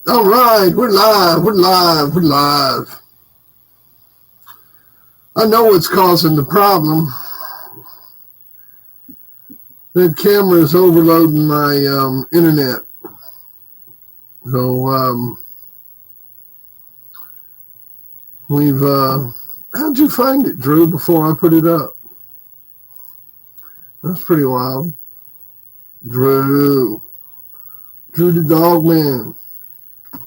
All right, we're live. I know what's causing the problem. That camera is overloading my internet. So how'd you find it, Drew, before I put it up? That's pretty wild. Drew the dog man.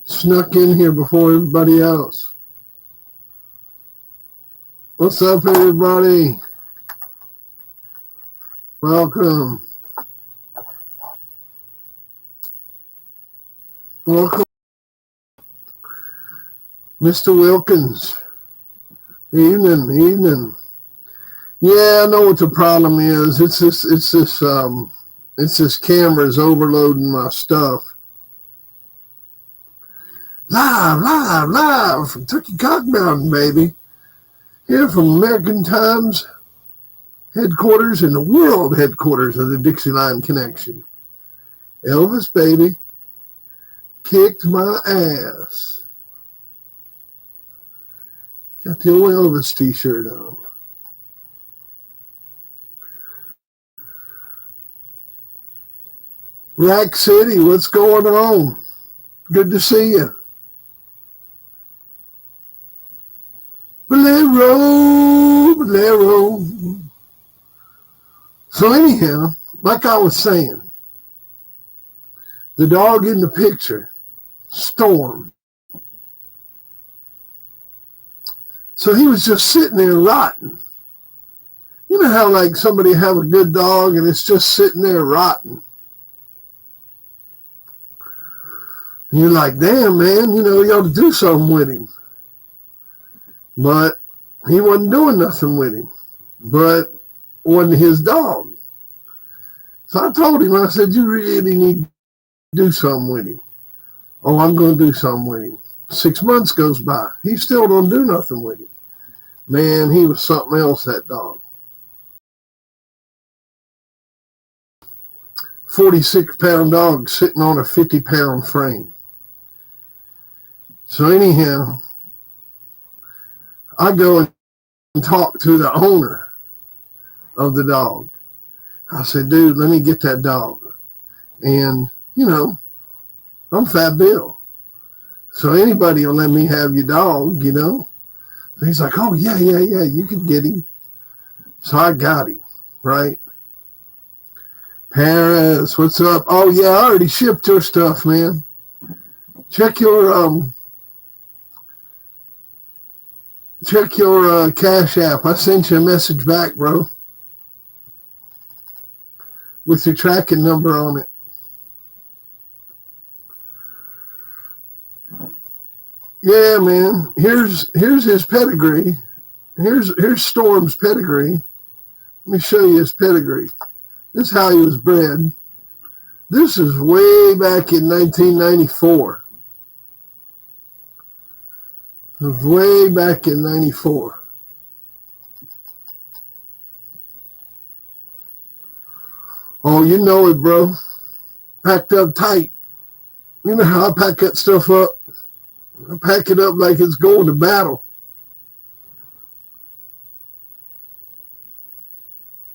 Snuck in here before everybody else. What's up, everybody? Welcome. Mr. Wilkins. Evening. Yeah, I know what the problem is. It's this camera's overloading my stuff. Live from Turkey Cock Mountain, baby. Here from American Times headquarters and the world headquarters of the Dixieline Connection. Elvis, baby, kicked my ass. Got the old Elvis t-shirt on. Rack City, what's going on? Good to see you. Bolero. So anyhow, like I was saying, the dog in the picture, Storm. So he was just sitting there rotting. You know how like somebody have a good dog and it's just sitting there rotting. And you're like, damn, man, you ought to do something with him. But he wasn't doing nothing with him. But wasn't his dog. So I told him, I said, you really need to do something with him. Oh, I'm going to do something with him. 6 months goes by. He still don't do nothing with him. Man, he was something else, that dog. 46-pound dog sitting on a 50-pound frame. So anyhow, I go and talk to the owner of the dog. I said, dude, let me get that dog. And, I'm Fat Bill. So anybody will let me have your dog, And he's like, oh, yeah, you can get him. So I got him, right? Paris, what's up? Oh, yeah, I already shipped your stuff, man. Check your Cash App. I sent you a message back, bro, with your tracking number on it. Yeah, man. Here's his pedigree. Here's Storm's pedigree. Let me show you his pedigree. This is how he was bred. This is way back in 1994. It was way back in 94. Oh, you know it, bro. Packed up tight. You know how I pack that stuff up? I pack it up like it's going to battle.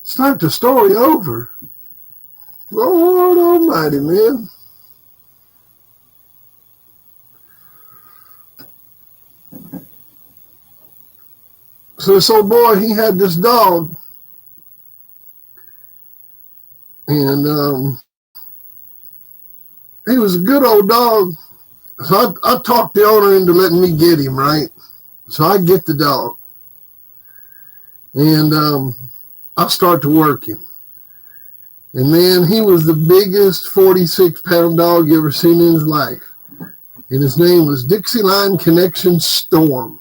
Start the story over. Lord almighty, man. So this old boy, he had this dog. And he was a good old dog. So I talked the owner into letting me get him, right? So I get the dog. And I start to work him. And man, he was the biggest 46-pound dog you ever seen in his life. And his name was Dixieline Connection Storm.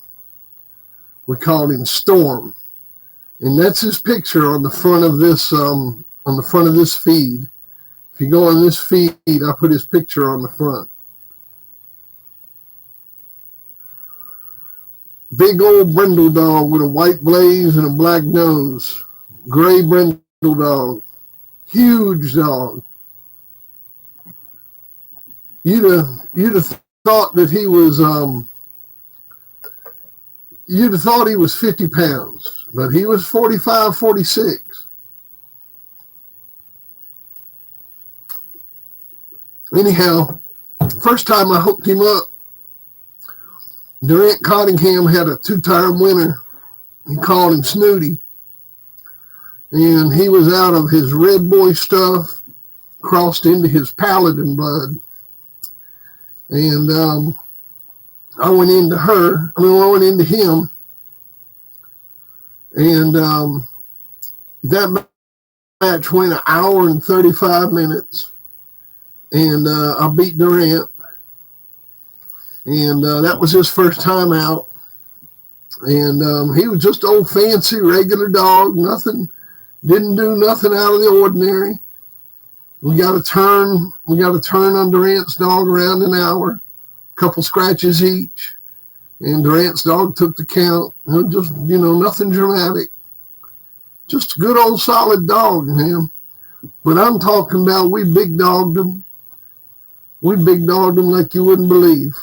We called him Storm. And that's his picture on the front of this feed. If you go on this feed, I put his picture on the front. Big old brindle dog with a white blaze and a black nose. Gray brindle dog. Huge dog. You'd have thought that he was, you'd have thought he was 50 pounds, but he was 45, 46. Anyhow, first time I hooked him up, Durant Cottingham had a 2-time winner. He called him Snooty. And he was out of his red boy stuff, crossed into his paladin blood. And I went into him. And that match went an hour and 35 minutes. And I beat Durant. And that was his first time out. And he was just old fancy, regular dog, didn't do nothing out of the ordinary. We got a turn on Durant's dog around an hour, couple scratches each. And Durant's dog took the count. Just, nothing dramatic. Just a good old solid dog, man. But I'm talking about we big dogged him. We big dogged him like you wouldn't believe.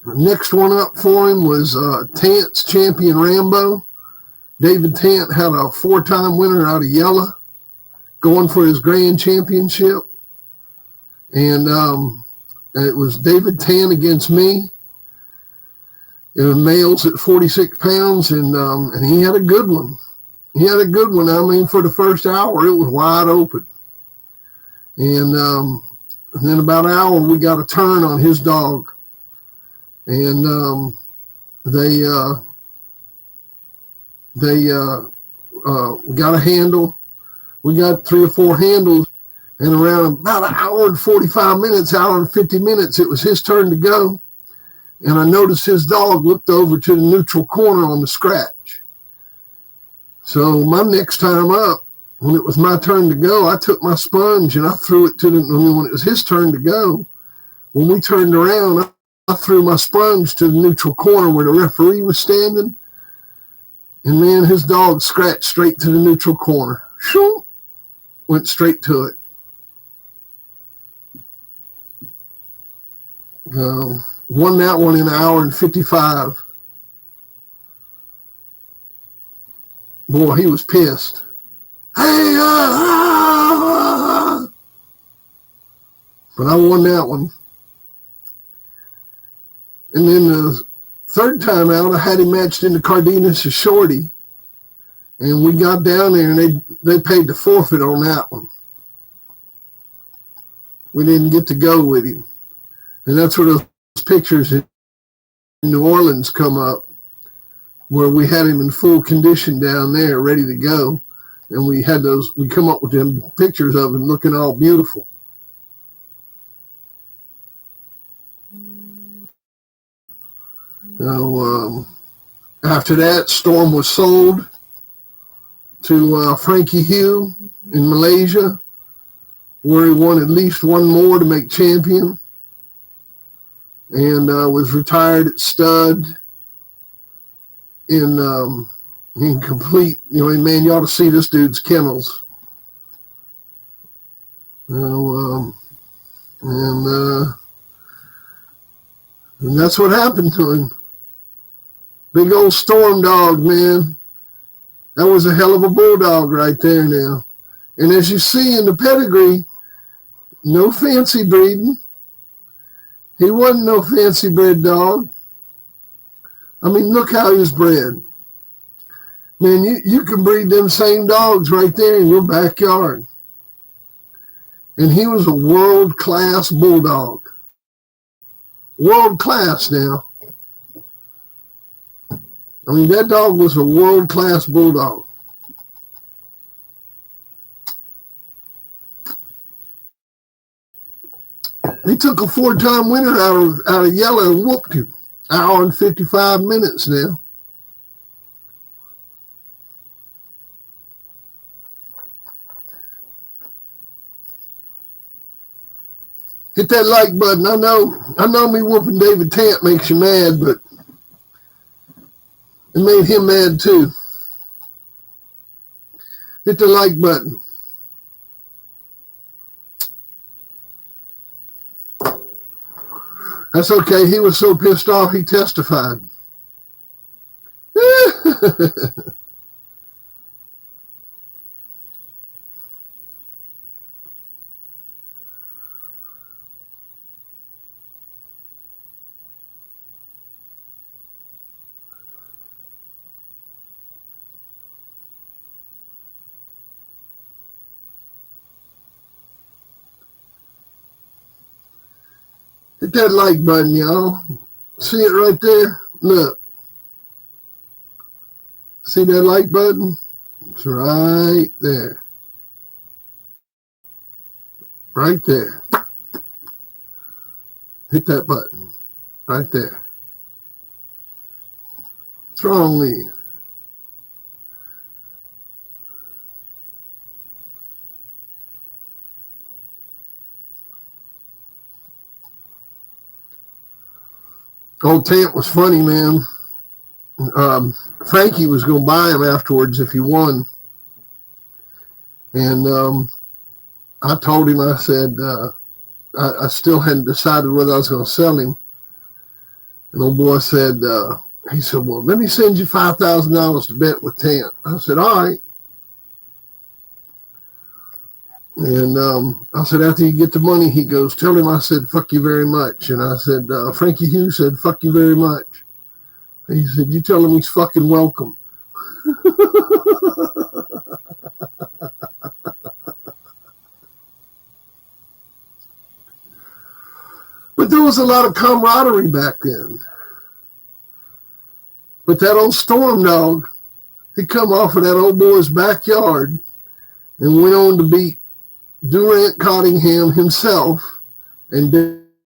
The next one up for him was Tant's champion Rambo. David Tant had a 4-time winner out of Yella going for his grand championship. And it was David Tant against me. It was males at 46 pounds, and he had a good one. I mean, for the first hour, it was wide open. And then about an hour, we got a turn on his dog. And they got a handle. We got 3 or 4 handles, and around about an hour and 45 minutes, hour and 50 minutes, it was his turn to go. And I noticed his dog looked over to the neutral corner on the scratch. So my next time up, when it was my turn to go, I took my sponge and I threw it when it was his turn to go. When we turned around, I threw my sponge to the neutral corner where the referee was standing. And man, his dog scratched straight to the neutral corner. Shoo! Went straight to it. Won that one in an hour and 55. Boy, he was pissed. Hey, But I won that one. And then the third time out, I had him matched into Cardenas as Shorty. And we got down there, and they paid the forfeit on that one. We didn't get to go with him. And that's where those pictures in New Orleans come up, where we had him in full condition down there, ready to go. And we come up with them pictures of him looking all beautiful. After that, Storm was sold to Frankie Hugh in Malaysia, where he won at least one more to make champion, and was retired at stud in complete, man, you ought to see this dude's kennels. And that's what happened to him. Big old Storm dog, man. That was a hell of a bulldog right there now. And as you see in the pedigree, no fancy breeding. He wasn't no fancy bred dog. I mean, look how he was bred. Man, you can breed them same dogs right there in your backyard. And he was a world-class bulldog. World-class now. I mean, that dog was a world-class bulldog. He took a 4-time winner out of Yella and whooped him. Hour and 55 minutes now. Hit that like button. I know me whooping David Tant makes you mad, but it made him mad too. Hit the like button. That's okay. He was so pissed off, he testified. Hit that like button, y'all. See it right there? Look. See that like button? It's right there. Right there. Hit that button. Right there. What's wrong with you? Old Tant was funny, man. Frankie was going to buy him afterwards if he won. And I told him, I said, I still hadn't decided whether I was going to sell him. And old boy said, he said, well, let me send you $5,000 to bet with Tant. I said, all right. And I said, after you get the money, he goes, tell him I said, fuck you very much. And I said, Frankie Hughes said, fuck you very much. And he said, you tell him he's fucking welcome. But there was a lot of camaraderie back then. But that old Storm Dog, he come off of that old boy's backyard and went on to beat Durant Cottingham himself and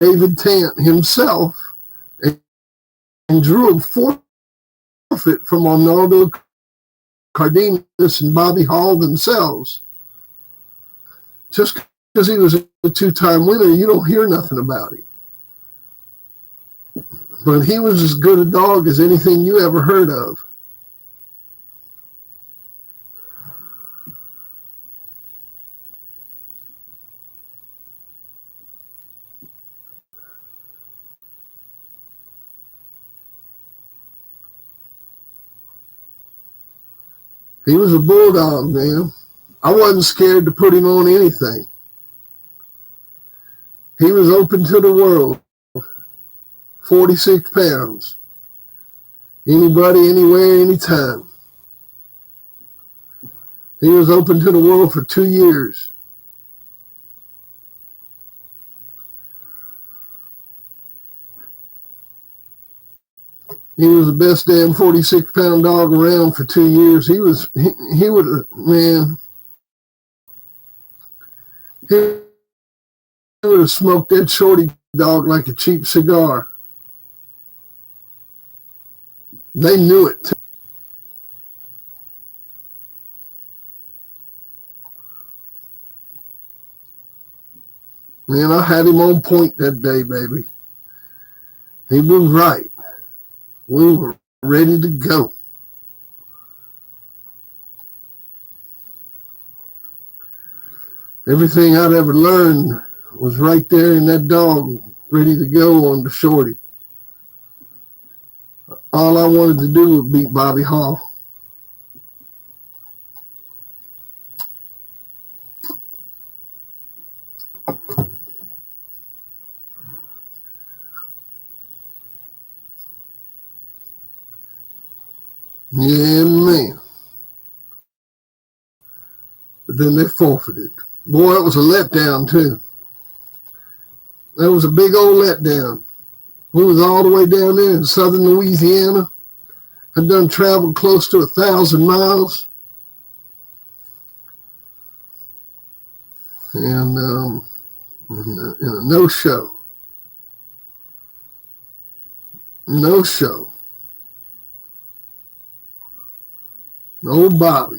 David Tant himself and drew a forfeit from Arnaldo Cardenas and Bobby Hall themselves. Just because he was a two-time winner, you don't hear nothing about him. But he was as good a dog as anything you ever heard of. He was a bulldog, man. I wasn't scared to put him on anything. He was open to the world. 46 pounds. Anybody, anywhere, anytime. He was open to the world for 2 years. He was the best damn 46-pound dog around for 2 years. He would, man, he would have smoked that shorty dog like a cheap cigar. They knew it too. Man, I had him on point that day, baby. He was right. We were ready to go. Everything I'd ever learned was right there in that dog, ready to go on the shorty. All I wanted to do was beat Bobby Hall. Yeah, man. But then they forfeited. Boy, it was a letdown, too. That was a big old letdown. We was all the way down there in southern Louisiana. Had done traveled close to 1,000 miles. And in a no-show. No-show. Old Bobby.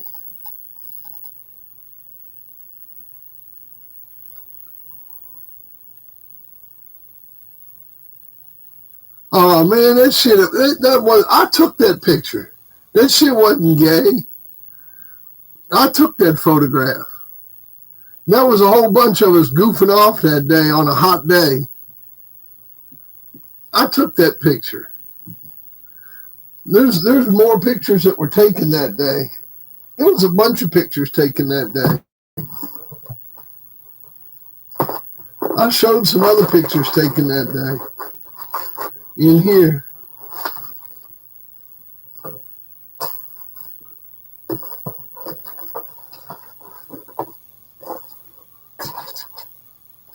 Oh man, that shit, that was, I took that picture. That shit wasn't gay. I took that photograph. That was a whole bunch of us goofing off that day on a hot day. I took that picture. There's more pictures that were taken that day. There was a bunch of pictures taken that day. I showed some other pictures taken that day in here.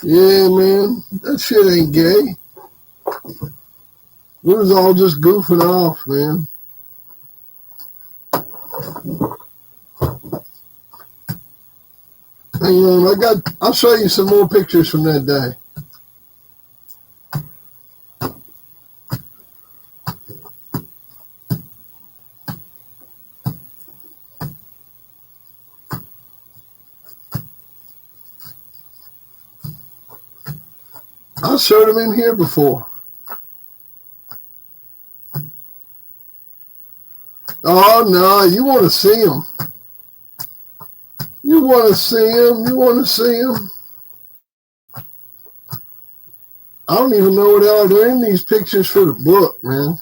Yeah, man, that shit ain't gay. We was all just goofing off, man. Hang on, I'll show you some more pictures from that day. I showed them in here before. Oh, no, you want to see them. You want to see them. You want to see them. I don't even know what they're in these pictures for the book, man.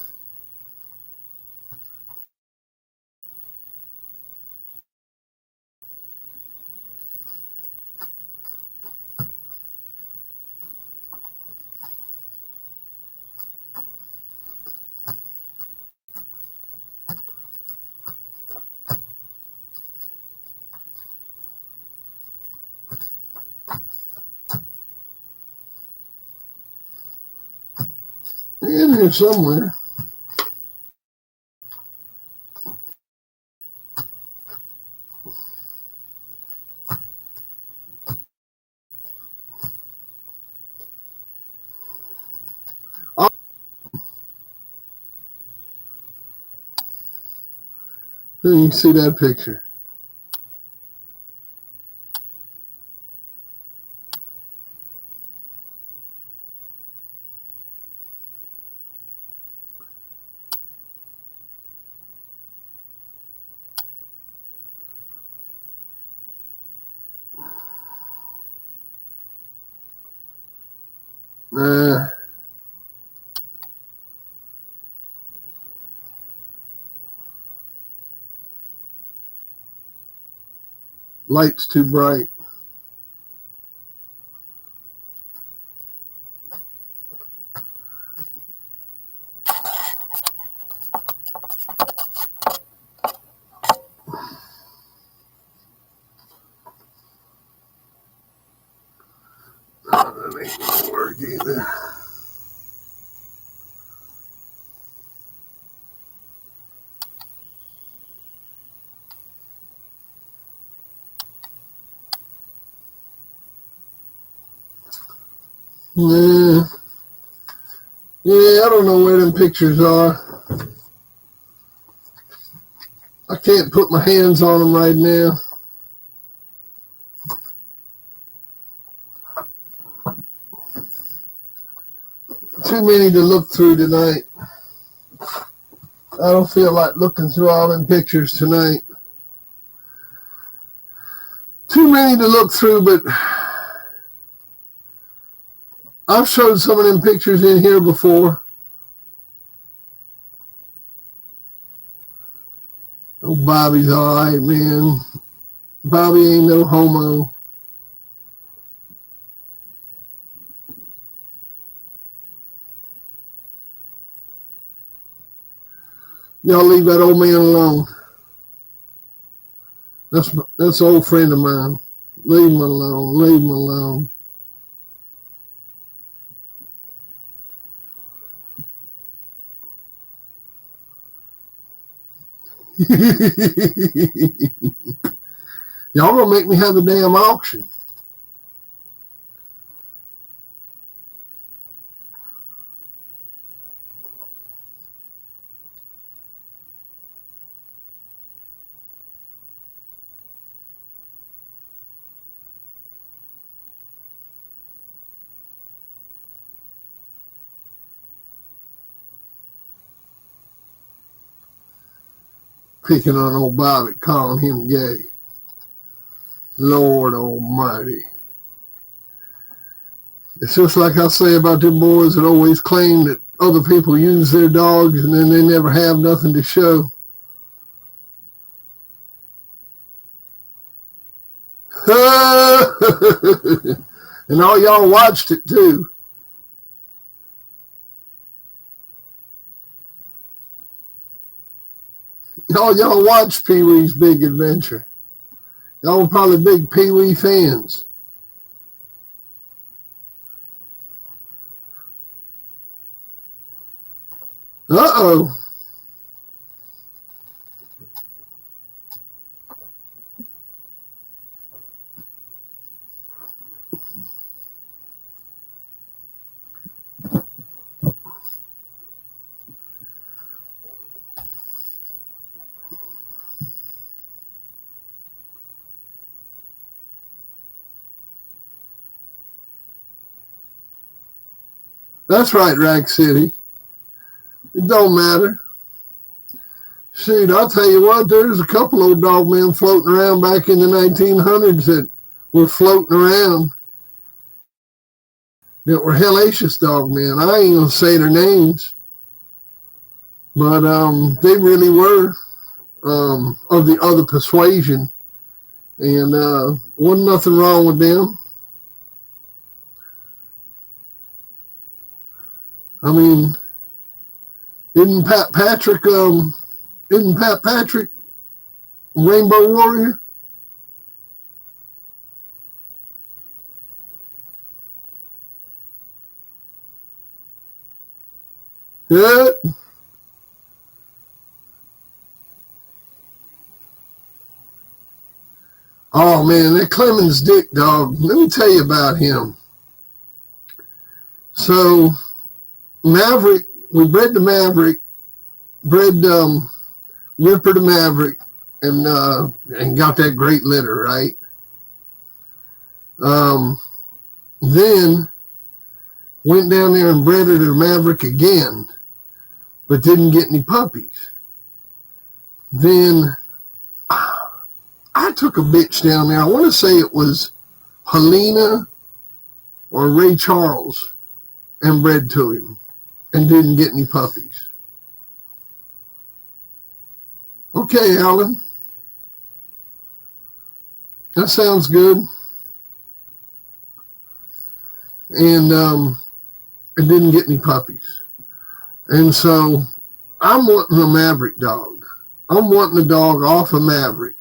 In here somewhere. You can see that picture. Light's too bright. That ain't gonna work either. Yeah, I don't know where them pictures are. I can't put my hands on them right now. Too many to look through tonight. I don't feel like looking through all them pictures tonight. Too many to look through, but I've showed some of them pictures in here before. Oh, Bobby's all right, man. Bobby ain't no homo. Y'all leave that old man alone. That's an old friend of mine. Leave him alone. Leave him alone. Y'all gonna make me have a damn auction. Picking on old Bobby, calling him gay. Lord Almighty. It's just like I say about them boys that always claim that, other people use their dogs and then they never have nothing to show. And all y'all watched it too. Y'all watched Pee-wee's Big Adventure. Y'all were probably big Pee-wee fans. Uh-oh. That's right, Rack City. It don't matter. Shoot, I'll tell you what, there's a couple old dog men floating around back in the 1900s that were floating around that were hellacious dog men. I ain't going to say their names, but they really were of the other persuasion, and wasn't nothing wrong with them. I mean, isn't Pat Patrick Rainbow Warrior? Yeah. Oh man, that Clemens Dick dog. Let me tell you about him. So Maverick, we bred the Maverick, bred Ripper the Maverick, and got that great litter, right? Then went down there and bred her to the Maverick again, but didn't get any puppies. Then I took a bitch down there. I want to say it was Helena or Ray Charles, and bred to him and didn't get any puppies. Okay, Alan. That sounds good. And it didn't get any puppies. And so I'm wanting a Maverick dog. I'm wanting a dog off of Maverick.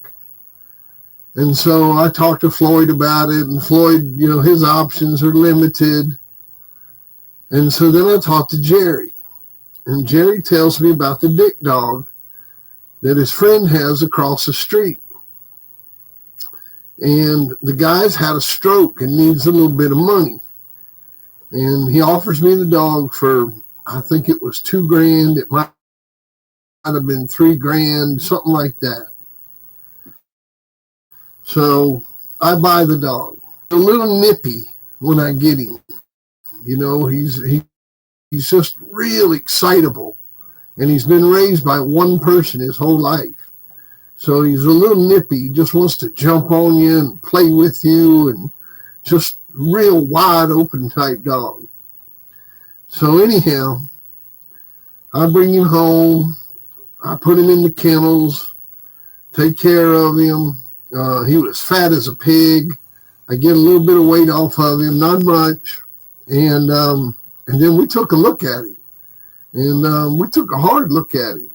And so I talked to Floyd about it, and Floyd, his options are limited. And so then I talked to Jerry, and Jerry tells me about the Dick dog that his friend has across the street. And the guy's had a stroke and needs a little bit of money. And he offers me the dog for, I think it was $2,000. It might have been $3,000, something like that. So I buy the dog. A little nippy when I get him. He's just real excitable, and he's been raised by one person his whole life. So he's a little nippy. He just wants to jump on you and play with you, and just real wide open type dog. So anyhow, I bring him home. I put him in the kennels, take care of him. He was fat as a pig. I get a little bit of weight off of him, not much. And then we took a look at him, and we took a hard look at him,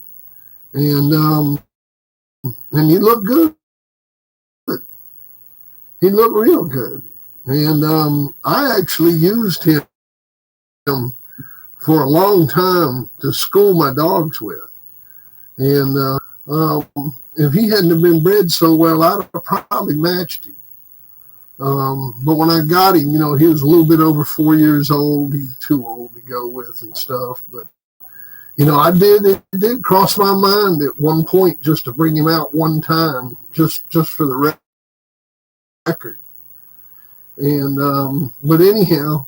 and he looked good. He looked real good. And I actually used him for a long time to school my dogs with. And if he hadn't have been bred so well, I'd have probably matched him. But when I got him, he was a little bit over 4 years old. He's too old to go with and stuff. But, it did cross my mind at one point just to bring him out one time, just for the record. And, but anyhow,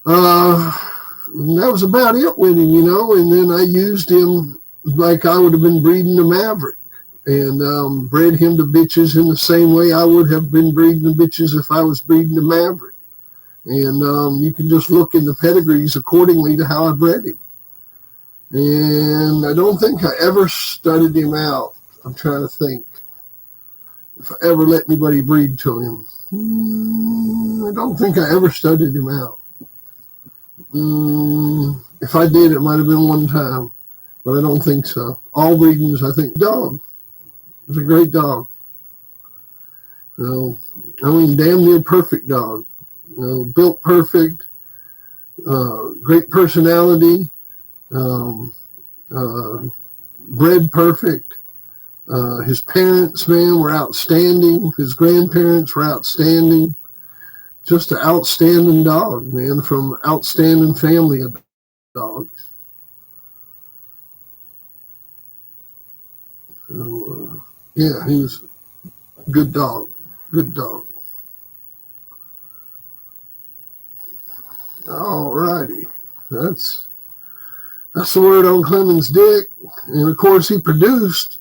that was about it with him, and then I used him like I would have been breeding a Maverick. And bred him to bitches in the same way I would have been breeding the bitches if I was breeding the Maverick. And you can just look in the pedigrees accordingly to how I bred him. And I don't think I ever studied him out. I'm trying to think if I ever let anybody breed to him. I don't think I ever studied him out. If I did, it might have been one time, but I don't think so. All breedings, I think, dog. It's a great dog. I mean, damn near perfect dog. Built perfect, great personality, bred perfect. His parents, man, were outstanding. His grandparents were outstanding. Just an outstanding dog, man, from outstanding family of dogs. So, yeah, he was a good dog. Good dog. All righty. That's the word on Clemens Dick. And, of course, he produced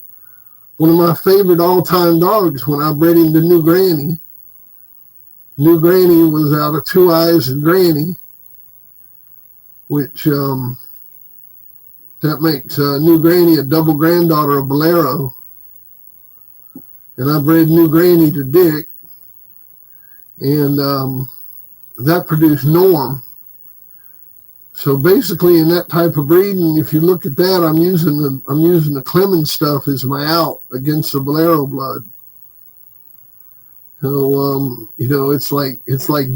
one of my favorite all-time dogs when I bred him to New Granny. New Granny was out of Two Eyes and Granny, which that makes New Granny a double granddaughter of Bolero. And I bred New Granny to Dick, and that produced Norm. So basically, in that type of breeding, if you look at that, I'm using the Clemens stuff as my out against the Bolero blood. So it's like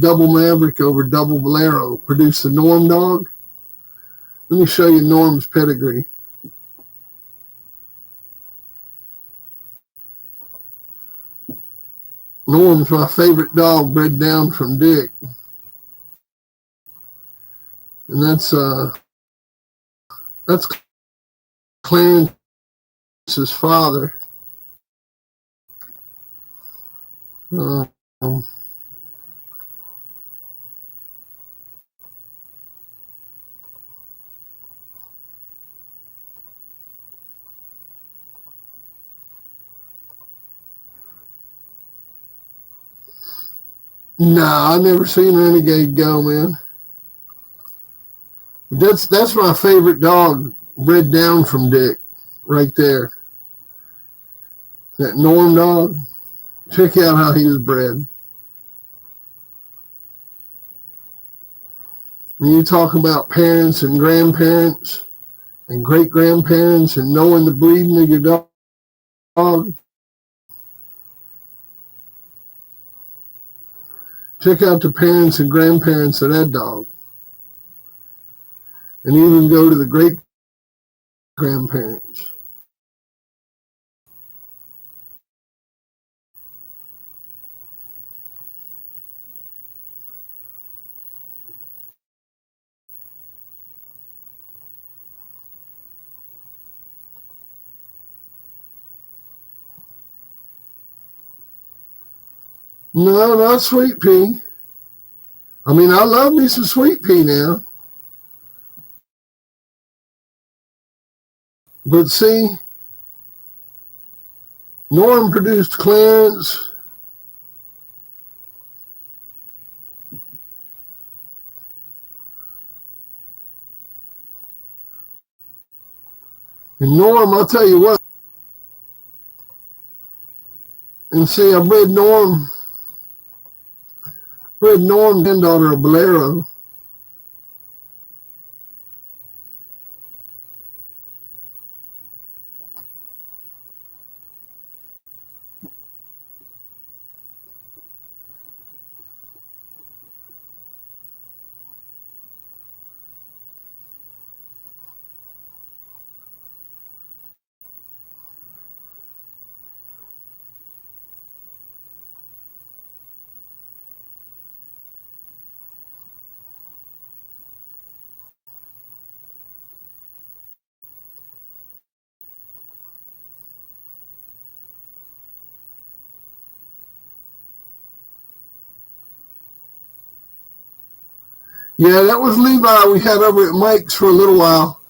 double Maverick over double Bolero. Produce the Norm dog. Let me show you Norm's pedigree. Norm's my favorite dog, bred down from Dick. And that's Clarence's father. No, I never seen Renegade go, man. That's my favorite dog, bred down from Dick, right there. That Norm dog. Check out how he was bred. When you talk about parents and grandparents and great-grandparents and knowing the breeding of your dog, check out the parents and grandparents of that dog. And even go to the great-grandparents. No, not Sweet Pea. I mean, I love me some Sweet Pea now. But see, Norm produced Clarence. And Norm, I'll tell you what. And see, I bred Norm, granddaughter of Bolero. Yeah, that was Levi we had over at Mike's for a little while.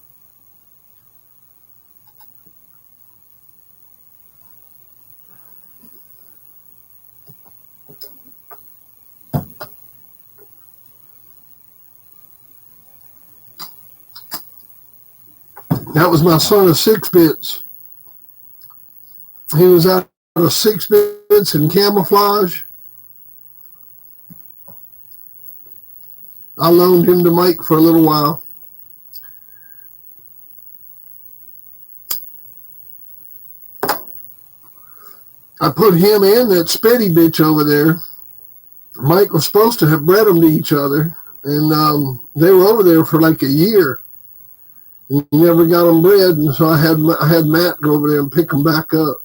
That was my son of 6 bits. He was out of 6 bits and camouflage. I loaned him to Mike for a little while. I put him and that Spetty bitch over there. Mike was supposed to have bred them to each other, and they were over there for like a year. He never got them bred, and so I had Matt go over there and pick them back up.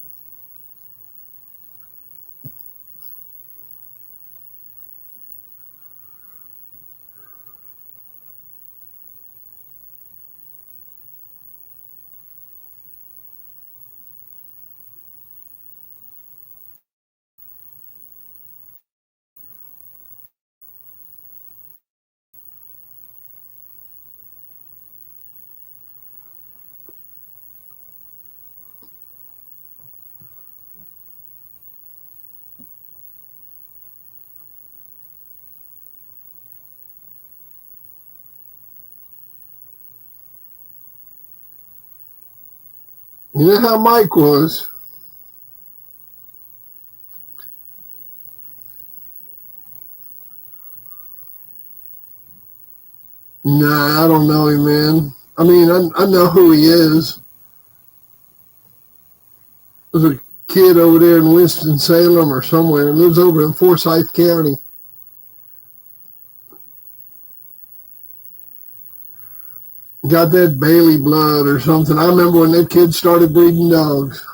You know how Mike was. Nah, I don't know him, man. I mean, I know who he is. There's a kid over there in Winston-Salem or somewhere. Lives over in Forsyth County. Got that Bailey blood or something. I remember when that kid started breeding dogs.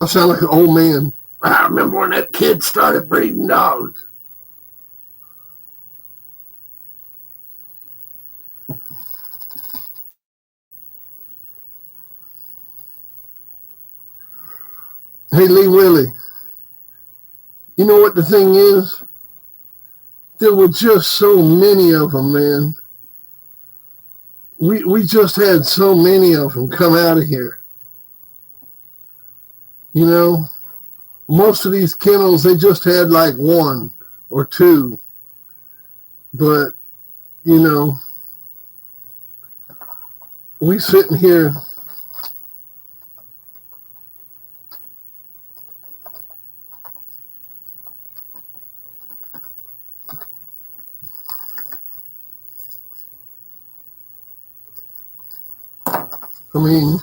I sound like an old man. I remember when that kid started breeding dogs. Hey, Lee Willie, you know what the thing is? There were just so many of them, man. We just had so many of them come out of here. You know, most of these kennels, they just had like 1 or 2. But, you know, we sitting here. I mean,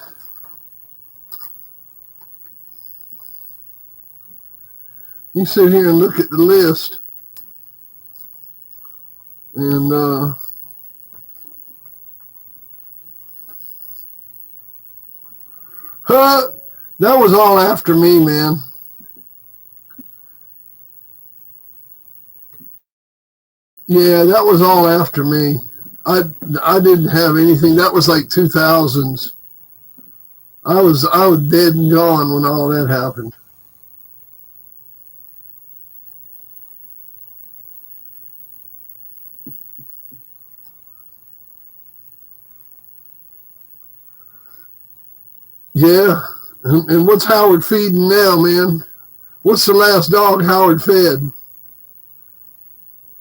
you sit here and look at the list, and that was all after me, man. Yeah, that was all after me. I didn't have anything. That was like 2000s. I was dead and gone when all that happened. Yeah, and what's Howard feeding now, man? What's the last dog Howard fed?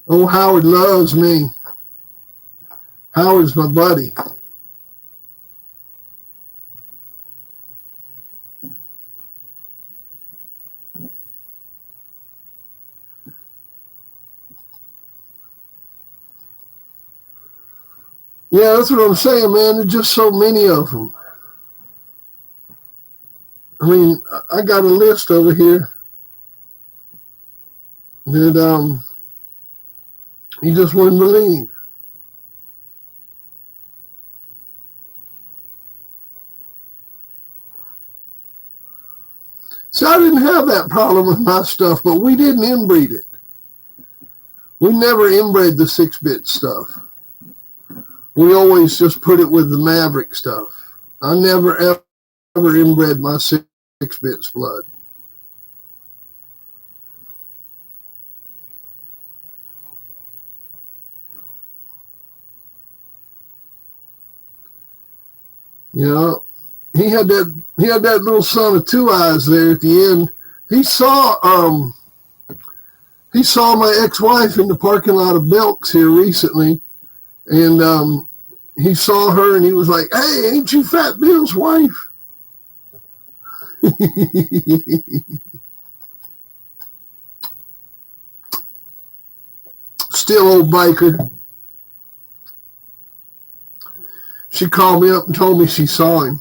Oh, Howard loves me. Howard's my buddy. Yeah, that's what I'm saying, man. There's just so many of them. I mean, I got a list over here that you just wouldn't believe. So I didn't have that problem with my stuff, but we didn't inbreed it. We never inbred the 6-bit stuff. We always just put it with the Maverick stuff. I never, ever inbred my 6-bits blood. You know, he had that little son of 2 eyes there at the end. He saw He saw my ex-wife in the parking lot of Belk's here recently, and he saw her and he was like, "Hey, ain't you Fat Bill's wife?" Still old biker. She called me up and told me she saw him.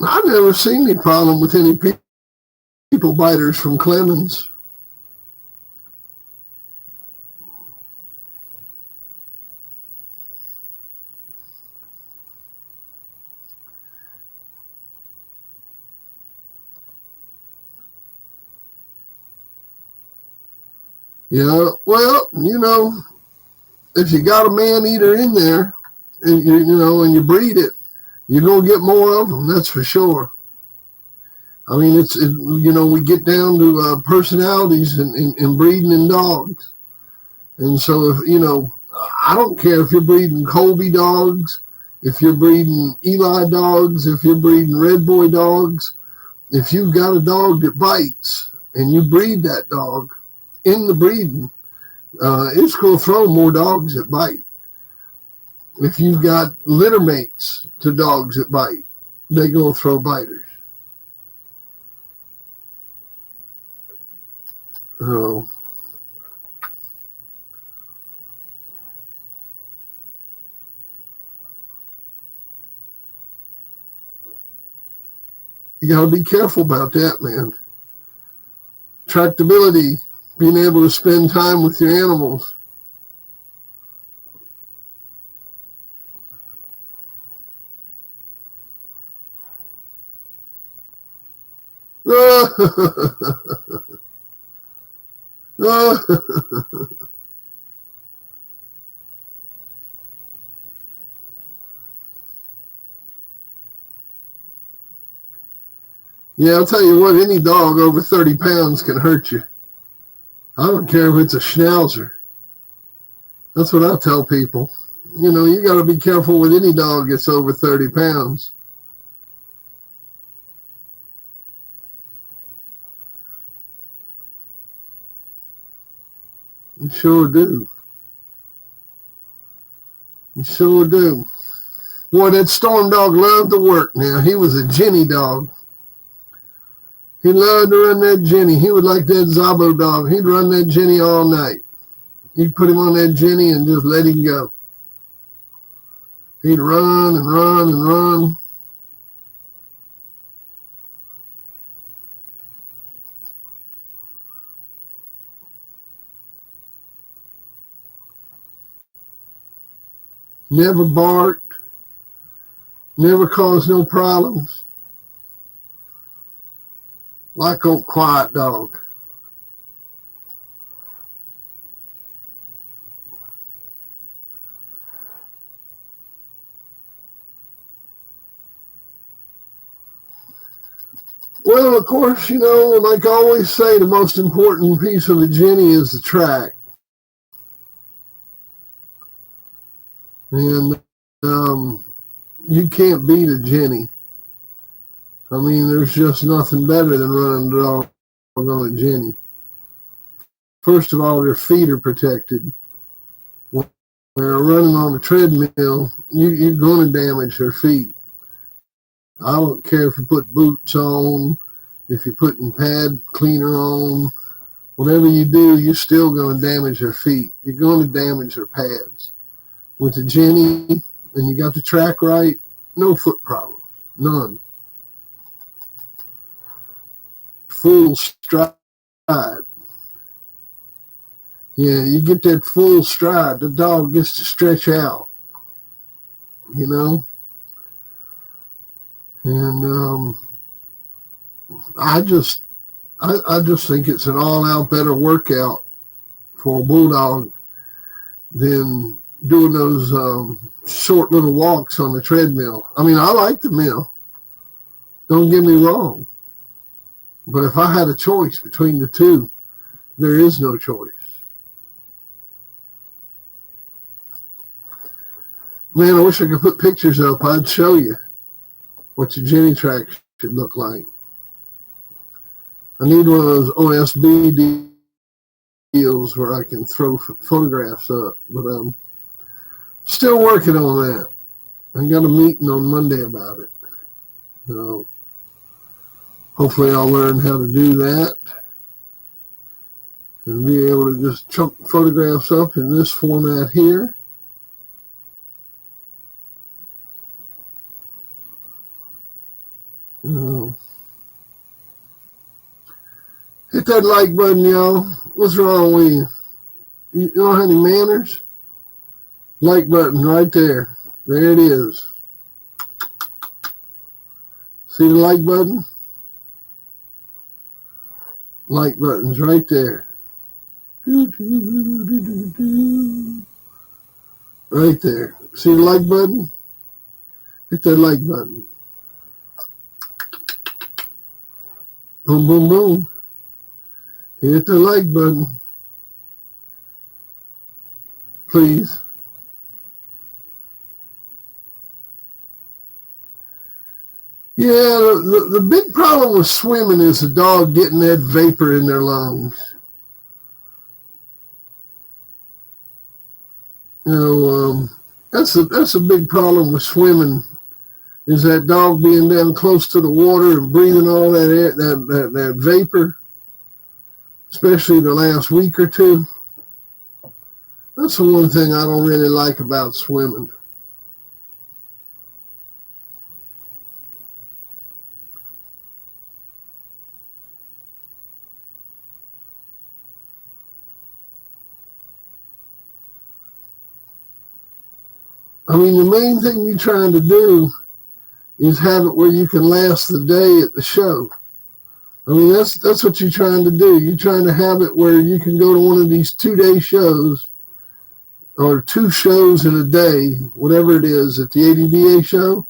I've never seen any problem with any people biters from Clemens. Yeah, well, if you got a man eater in there, and and you breed it, you're gonna get more of them. That's for sure. I mean, we get down to personalities in breeding in dogs, and so if I don't care if you're breeding Colby dogs, if you're breeding Eli dogs, if you're breeding Red Boy dogs, if you've got a dog that bites and you breed that dog in the breeding, it's going to throw more dogs that bite. If you've got litter mates to dogs that bite, they're going to throw biters. Oh. You got to be careful about that, man. Tractability, being able to spend time with your animals. Yeah, I'll tell you what, any dog over 30 pounds can hurt you. I don't care if it's a schnauzer. That's what I tell people. You got to be careful with any dog that's over 30 pounds. You sure do. You sure do. Boy, that Storm dog loved to work now. He was a Jenny dog. He loved to run that Jenny. He would like that Zabo dog. He'd run that Jenny all night. You'd put him on that Jenny and just let him go. He'd run and run and run. Never barked. Never caused no problems. Like old quiet dog. Well, of course, like I always say, the most important piece of a Jenny is the track. And you can't beat a Jenny. I mean, there's just nothing better than running a dog on a Jenny. First of all, their feet are protected. When they're running on a treadmill, you're going to damage their feet. I don't care if you put boots on, if you're putting pad cleaner on, whatever you do, you're still going to damage their feet. You're going to damage their pads. With the Jenny, and you got the track right, no foot problems, none. Full stride. Yeah, you get that full stride, the dog gets to stretch out, And I just think it's an all-out better workout for a bulldog than doing those short little walks on the treadmill. I mean, I like the mill. Don't get me wrong. But if I had a choice between the two, there is no choice. Man, I wish I could put pictures up. I'd show you what your Jenny track should look like. I need one of those OSB deals where I can throw photographs up, but I'm still working on that. I got a meeting on Monday about it. So hopefully I'll learn how to do that and be able to just chunk photographs up in this format here. Hit that like button, y'all. What's wrong with you? You don't have any manners? Like button right there. There it is. See the like button? Like button's right there. Right there. See the like button? Hit that like button. Boom, boom, boom. Hit the like button. Please. Yeah, the big problem with swimming is the dog getting that vapor in their lungs. You know, that's a big problem with swimming, is that dog being down close to the water and breathing all that air, that vapor, especially the last week or two. That's the one thing I don't really like about swimming. I mean, the main thing you're trying to do is have it where you can last the day at the show. I mean, that's what you're trying to do. You're trying to have it where you can go to one of these 2-day shows or 2 shows in a day, whatever it is, at the ADBA show,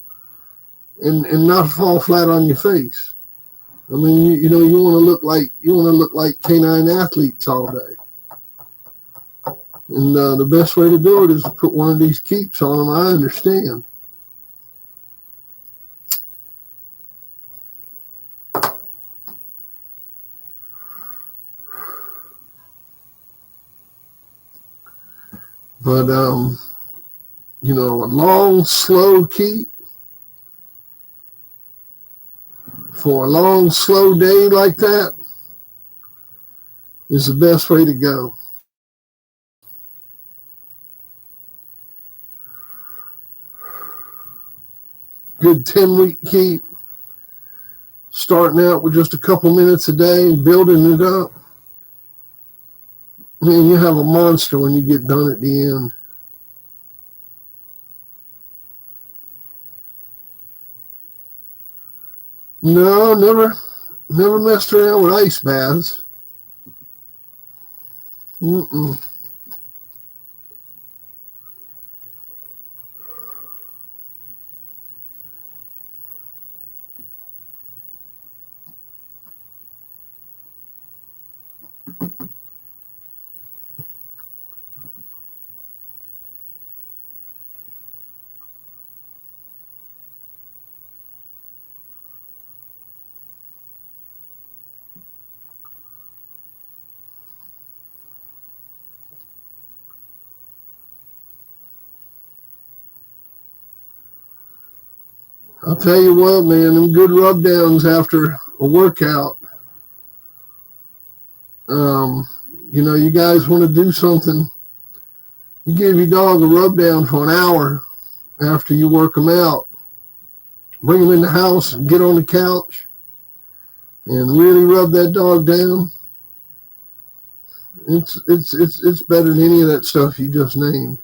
and not fall flat on your face. I mean, you want to look like canine athletes all day. And the best way to do it is to put one of these keeps on them. I understand. But, a long, slow keep for a long, slow day like that is the best way to go. Good 10-week keep, starting out with just a couple minutes a day, building it up. Man, you have a monster when you get done at the end. No, never messed around with ice baths. Mm-mm. I'll tell you what, man, them good rub downs after a workout. You guys want to do something, you give your dog a rub down for an hour after you work them out. Bring them in the house and get on the couch and really rub that dog down. It's better than any of that stuff you just named.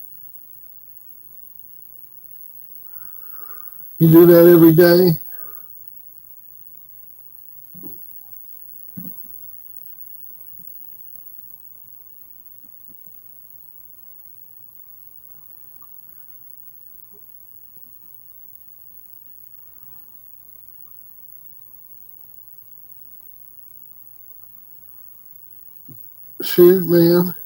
You do that every day. Shoot, man.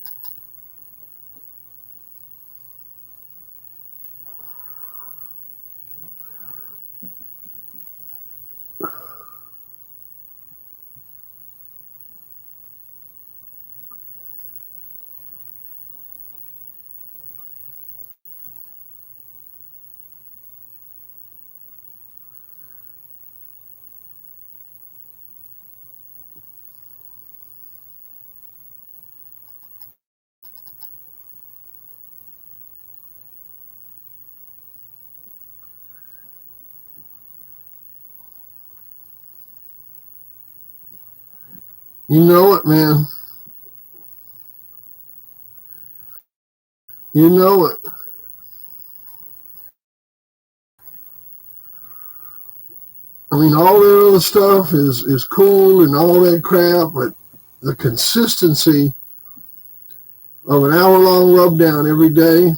You know it, man. You know it. I mean, all that other stuff is cool and all that crap, but the consistency of an hour-long rub down every day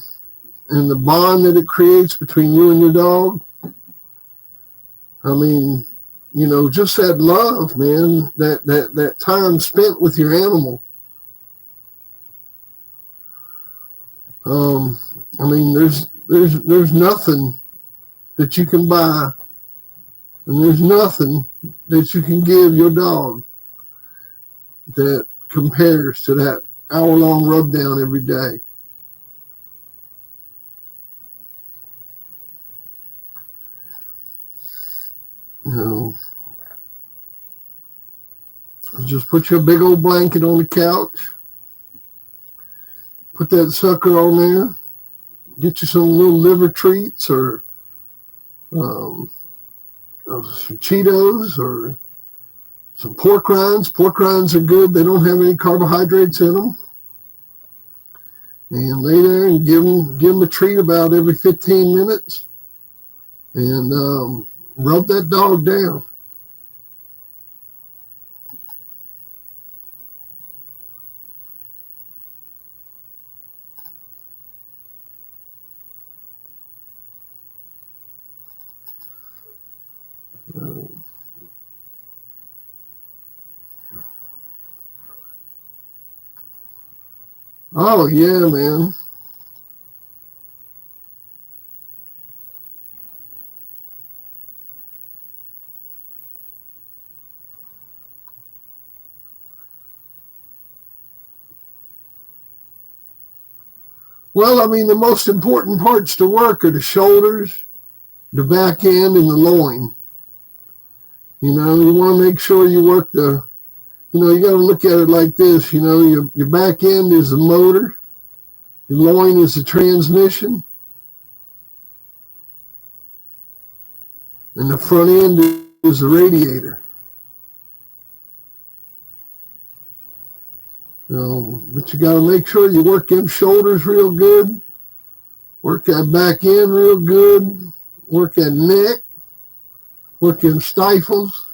and the bond that it creates between you and your dog, I mean, you know, just that love, man, that time spent with your animal. I mean, there's nothing that you can buy, and there's nothing that you can give your dog that compares to that hour-long rub down every day. You know, just put your big old blanket on the couch, put that sucker on there, get you some little liver treats or some Cheetos or some pork rinds. Pork rinds are good. They don't have any carbohydrates in them. And lay there and give them a treat about every 15 minutes and rub that dog down. Oh, yeah, man. Well, I mean, the most important parts to work are the shoulders, the back end, and the loin. You know, you want to make sure you work you got to look at it like this. You know, your back end is the motor, your loin is the transmission, and the front end is the radiator. But you got to make sure you work them shoulders real good, work that back end real good, work that neck, work them stifles.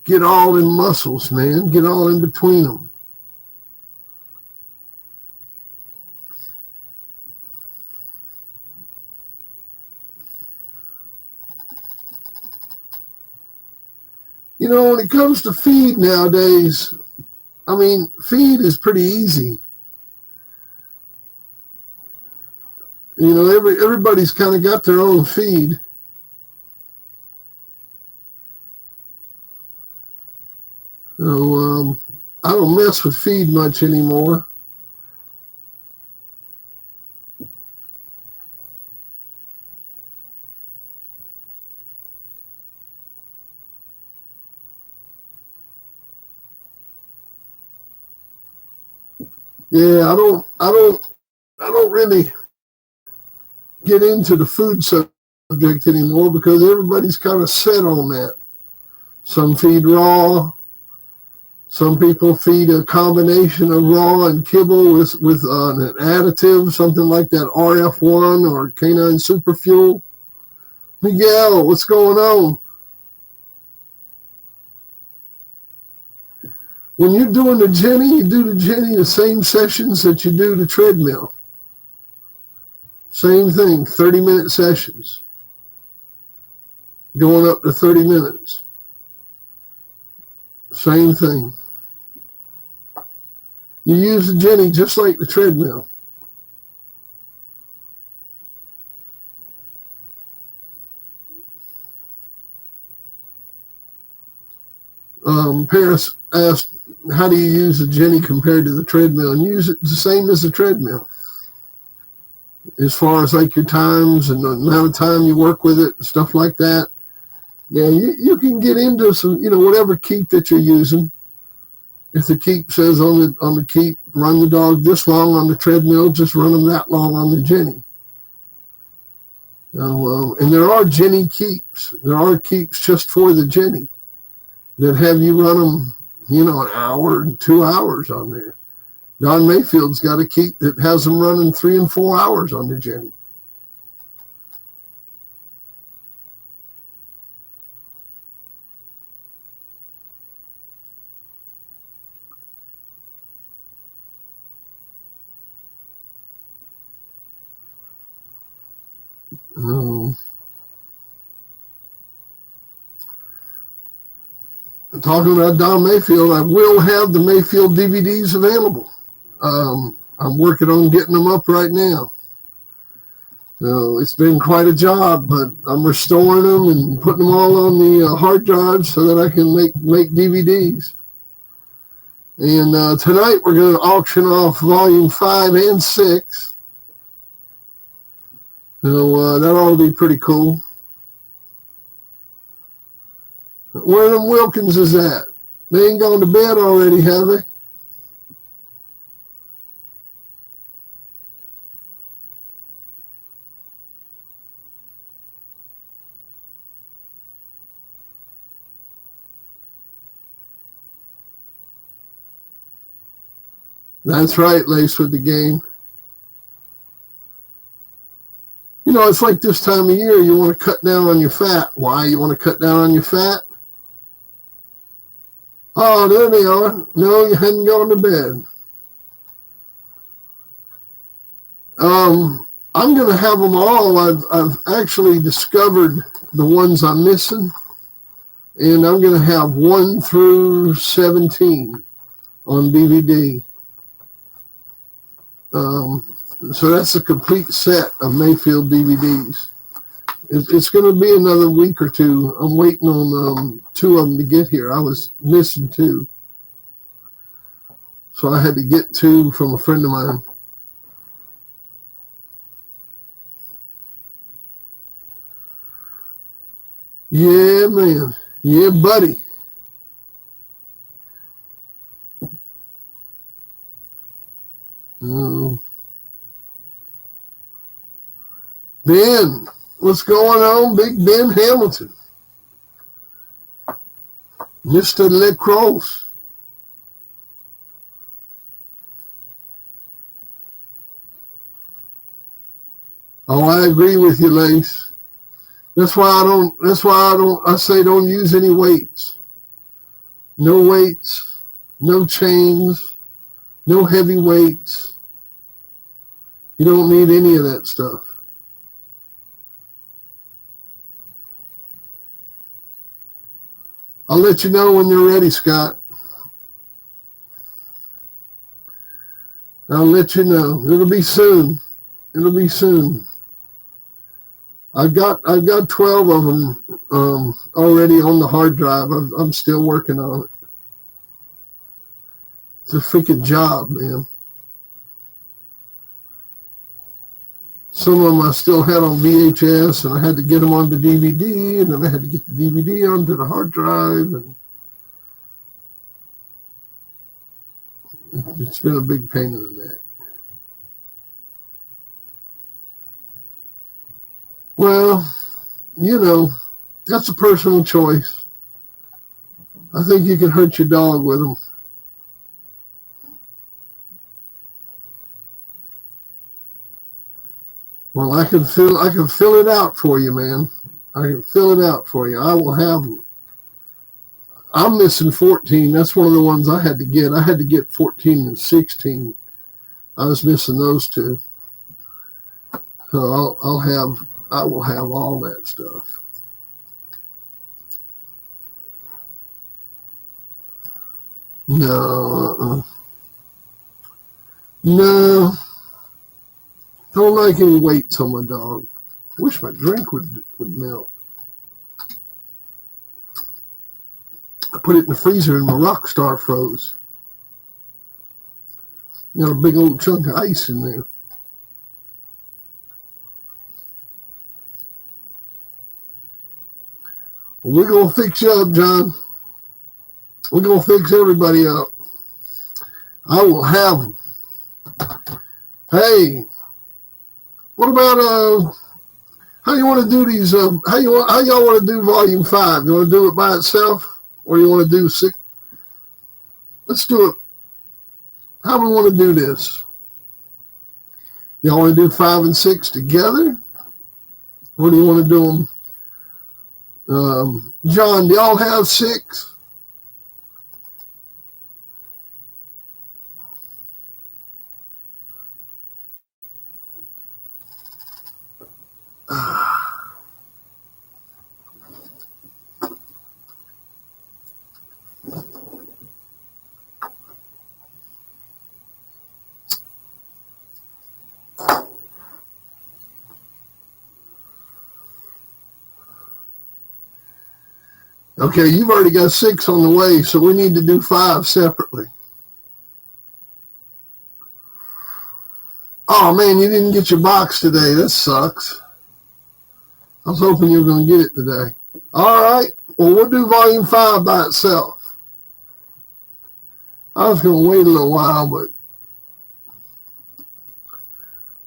Get all in muscles, man. Get all in between them. You know, when it comes to feed nowadays, I mean, feed is pretty easy. You know, everybody's kind of got their own feed. So I don't mess with feed much anymore. Yeah, I don't really get into the food subject anymore because everybody's kind of set on that. Some feed raw. Some people feed a combination of raw and kibble with an additive, something like that RF1 or Canine Super Fuel. Miguel, what's going on? When you're doing the Jenny, you do the Jenny the same sessions that you do the treadmill. Same thing, 30-minute sessions. Going up to 30 minutes. Same thing. You use the Jenny just like the treadmill. Paris asked, how do you use the Jenny compared to the treadmill? And you use it the same as the treadmill. As far as like your times and the amount of time you work with it and stuff like that. Now, you can get into some, whatever keep that you're using. If the keep says on the keep, run the dog this long on the treadmill, just run them that long on the Jenny. And there are Jenny keeps. There are keeps just for the Jenny. that have you run them, an hour and 2 hours on there. Don Mayfield's got a keep that has them running 3 and 4 hours on the Jenny. Talking about Don Mayfield, I will have the Mayfield DVDs available. I'm working on getting them up right now. So it's been quite a job, but I'm restoring them and putting them all on the hard drive so that I can make DVDs. And tonight we're going to auction off volume 5 and 6. So that ought to be pretty cool. Where them Wilkins is at? They ain't gone to bed already, have they? That's right, Lace with the game. It's like this time of year, you want to cut down on your fat. Why you want to cut down on your fat? Oh, there they are. No, you hadn't gone to bed. I'm going to have them all. I've actually discovered the ones I'm missing, and I'm going to have 1 through 17 on DVD. So that's a complete set of Mayfield DVDs. It's going to be another week or two. I'm waiting on 2 of them to get here. I was missing 2. So I had to get 2 from a friend of mine. Yeah, man. Yeah, buddy. Ben, what's going on, Big Ben Hamilton? Mr. Lacrosse. Oh, I agree with you, Lace. I say don't use any weights. No weights, no chains, no heavy weights. You don't need any of that stuff. I'll let you know when you're ready, Scott. I'll let you know. It'll be soon. I've got 12 of them already on the hard drive. I'm still working on it. It's a freaking job, man. Some of them I still had on VHS, and I had to get them onto DVD, and then I had to get the DVD onto the hard drive, and it's been a big pain in the neck. Well, that's a personal choice. I think you can hurt your dog with them. Well, I can fill it out for you, man. I can fill it out for you. I will have them. I'm missing 14. That's one of the ones I had to get. I had to get 14 and 16. I was missing those 2. So I will have all that stuff. No. No. Don't like any weights on my dog. Wish my drink would melt. I put it in the freezer and my Rockstar froze. A big old chunk of ice in there. Well, we're going to fix you up, John. We're going to fix everybody up. I will have them. Hey, what about how you want to do these? How y'all want to do volume 5? You want to do it by itself? Or you want to do 6? Let's do it. How do we want to do this? Y'all want to do 5 and 6 together? Or do you want to do them? John, do y'all have 6? Okay, you've already got 6 on the way, so we need to do 5 separately. Oh, man, you didn't get your box today. That sucks. I was hoping you were going to get it today. All right. Well, we'll do volume 5 by itself. I was going to wait a little while, but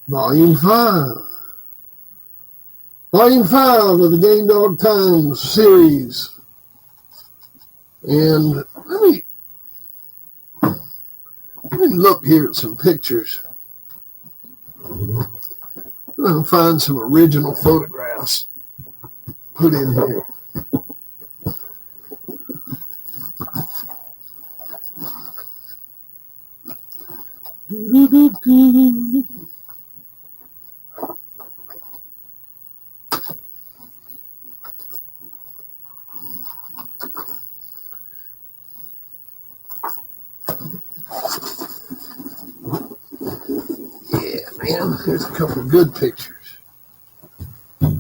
volume 5. Volume 5 of the Game Dog Times series. And let me look here at some pictures. I'm going to find some original photographs put in here. Man, here's a couple of good pictures.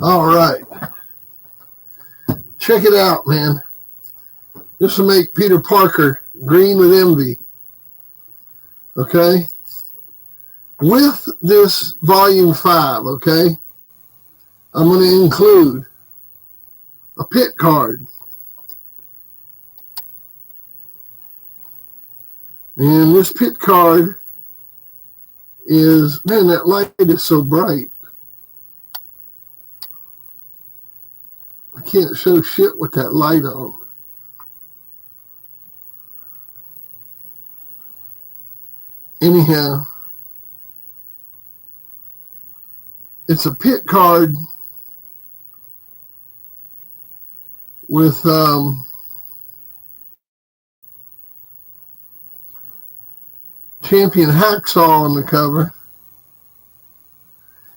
All right. Check it out, man. This will make Peter Parker green with envy. Okay? With this volume 5, okay, I'm going to include a pit card. And this pit card is, man, that light is so bright. I can't show shit with that light on. Anyhow, it's a pit card with Champion Hacksaw on the cover.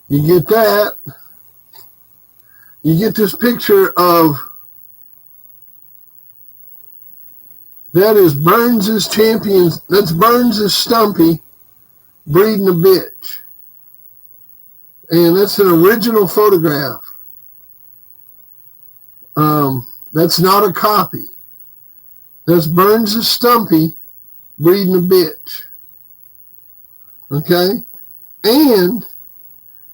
You get that. You get this picture of, that is Burns's champions. That's Burns's Stumpy breeding a bitch. And that's an original photograph. That's not a copy. That's Burns's Stumpy breeding a bitch. Okay? And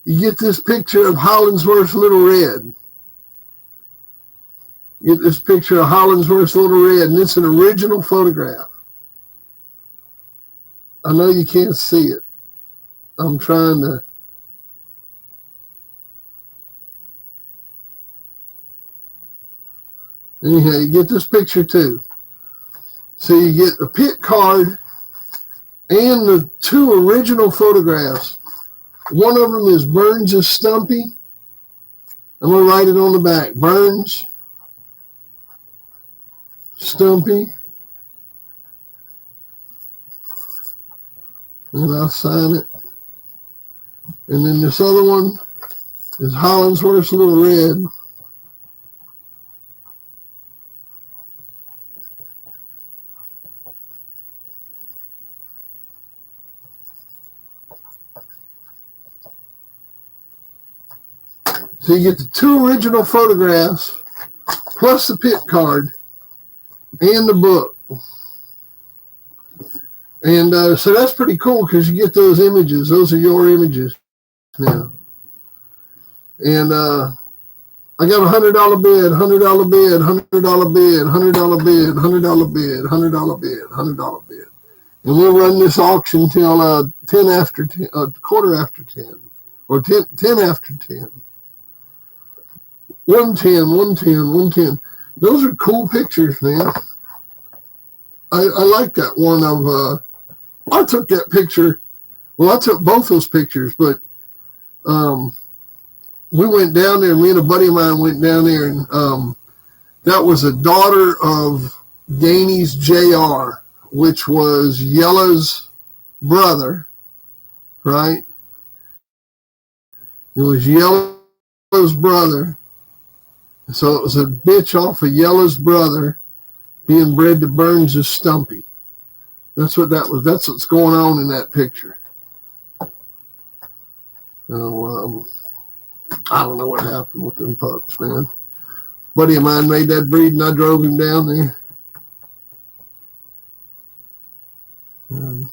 you get this picture of Hollingsworth's Little Red. You get this picture of Hollingsworth's Little Red, and it's an original photograph. I know you can't see it. I'm trying to. Anyhow, you get this picture too. So you get the pit card and the 2 original photographs. One of them is Burns' Stumpy. I'm going to write it on the back. Burns, Stumpy. And I'll sign it. And then this other one is Hollingsworth's Little Red. So you get the 2 original photographs, plus the pit card, and the book. And so that's pretty cool because you get those images. Those are your images now. And I got $100 bid, $100 bid, $100 bid, $100 bid, $100 bid, $100 bid, $100 bid. And we'll run this auction till 10 after 10, quarter after 10, or 10 after 10. 110, 110, 110. Those are cool pictures, man. I like that one of, I took that picture. Well, I took both those pictures, but we went down there, me and a buddy of mine went down there, and that was a daughter of Danny's JR, which was Yella's brother, right? It was Yella's brother. So it was a bitch off of Yella's brother being bred to Burns' Stumpy. That's what that was. That's what's going on in that picture. So, I don't know what happened with them pups, man. A buddy of mine made that breed, and I drove him down there. And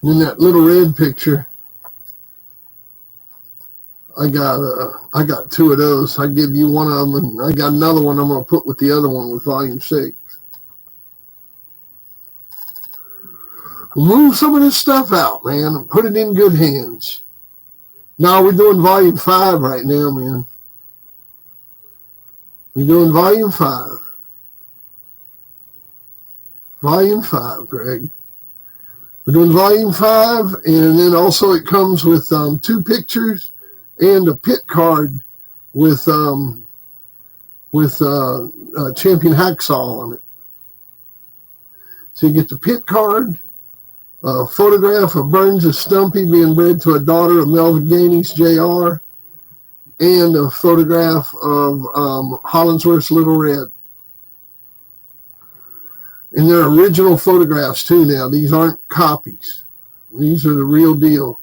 in that little red picture, I got two of those. I give you one of them, and I got another one I'm going to put with the other one with volume 6. Move some of this stuff out, man, and put it in good hands. Now we're doing volume 5 right now, man. We're doing volume 5. Volume 5, Greg. We're doing volume 5, and then also it comes with 2 pictures and a pit card with Champion Hacksaw on it. So you get the pit card, a photograph of Burns' Stumpy being bred to a daughter of Melvin Gainey's JR, and a photograph of Hollinsworth's Little Red. And they're original photographs too now. These aren't copies. These are the real deal.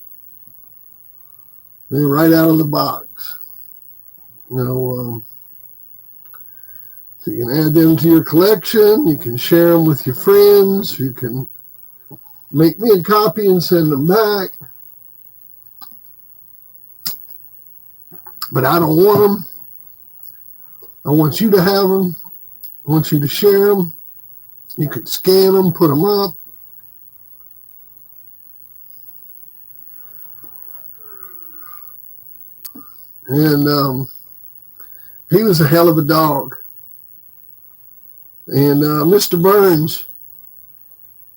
They're right out of the box. So you can add them to your collection. You can share them with your friends. You can make me a copy and send them back. But I don't want them. I want you to have them. I want you to share them. You could scan them, put them up. And he was a hell of a dog. And Mr. Burns,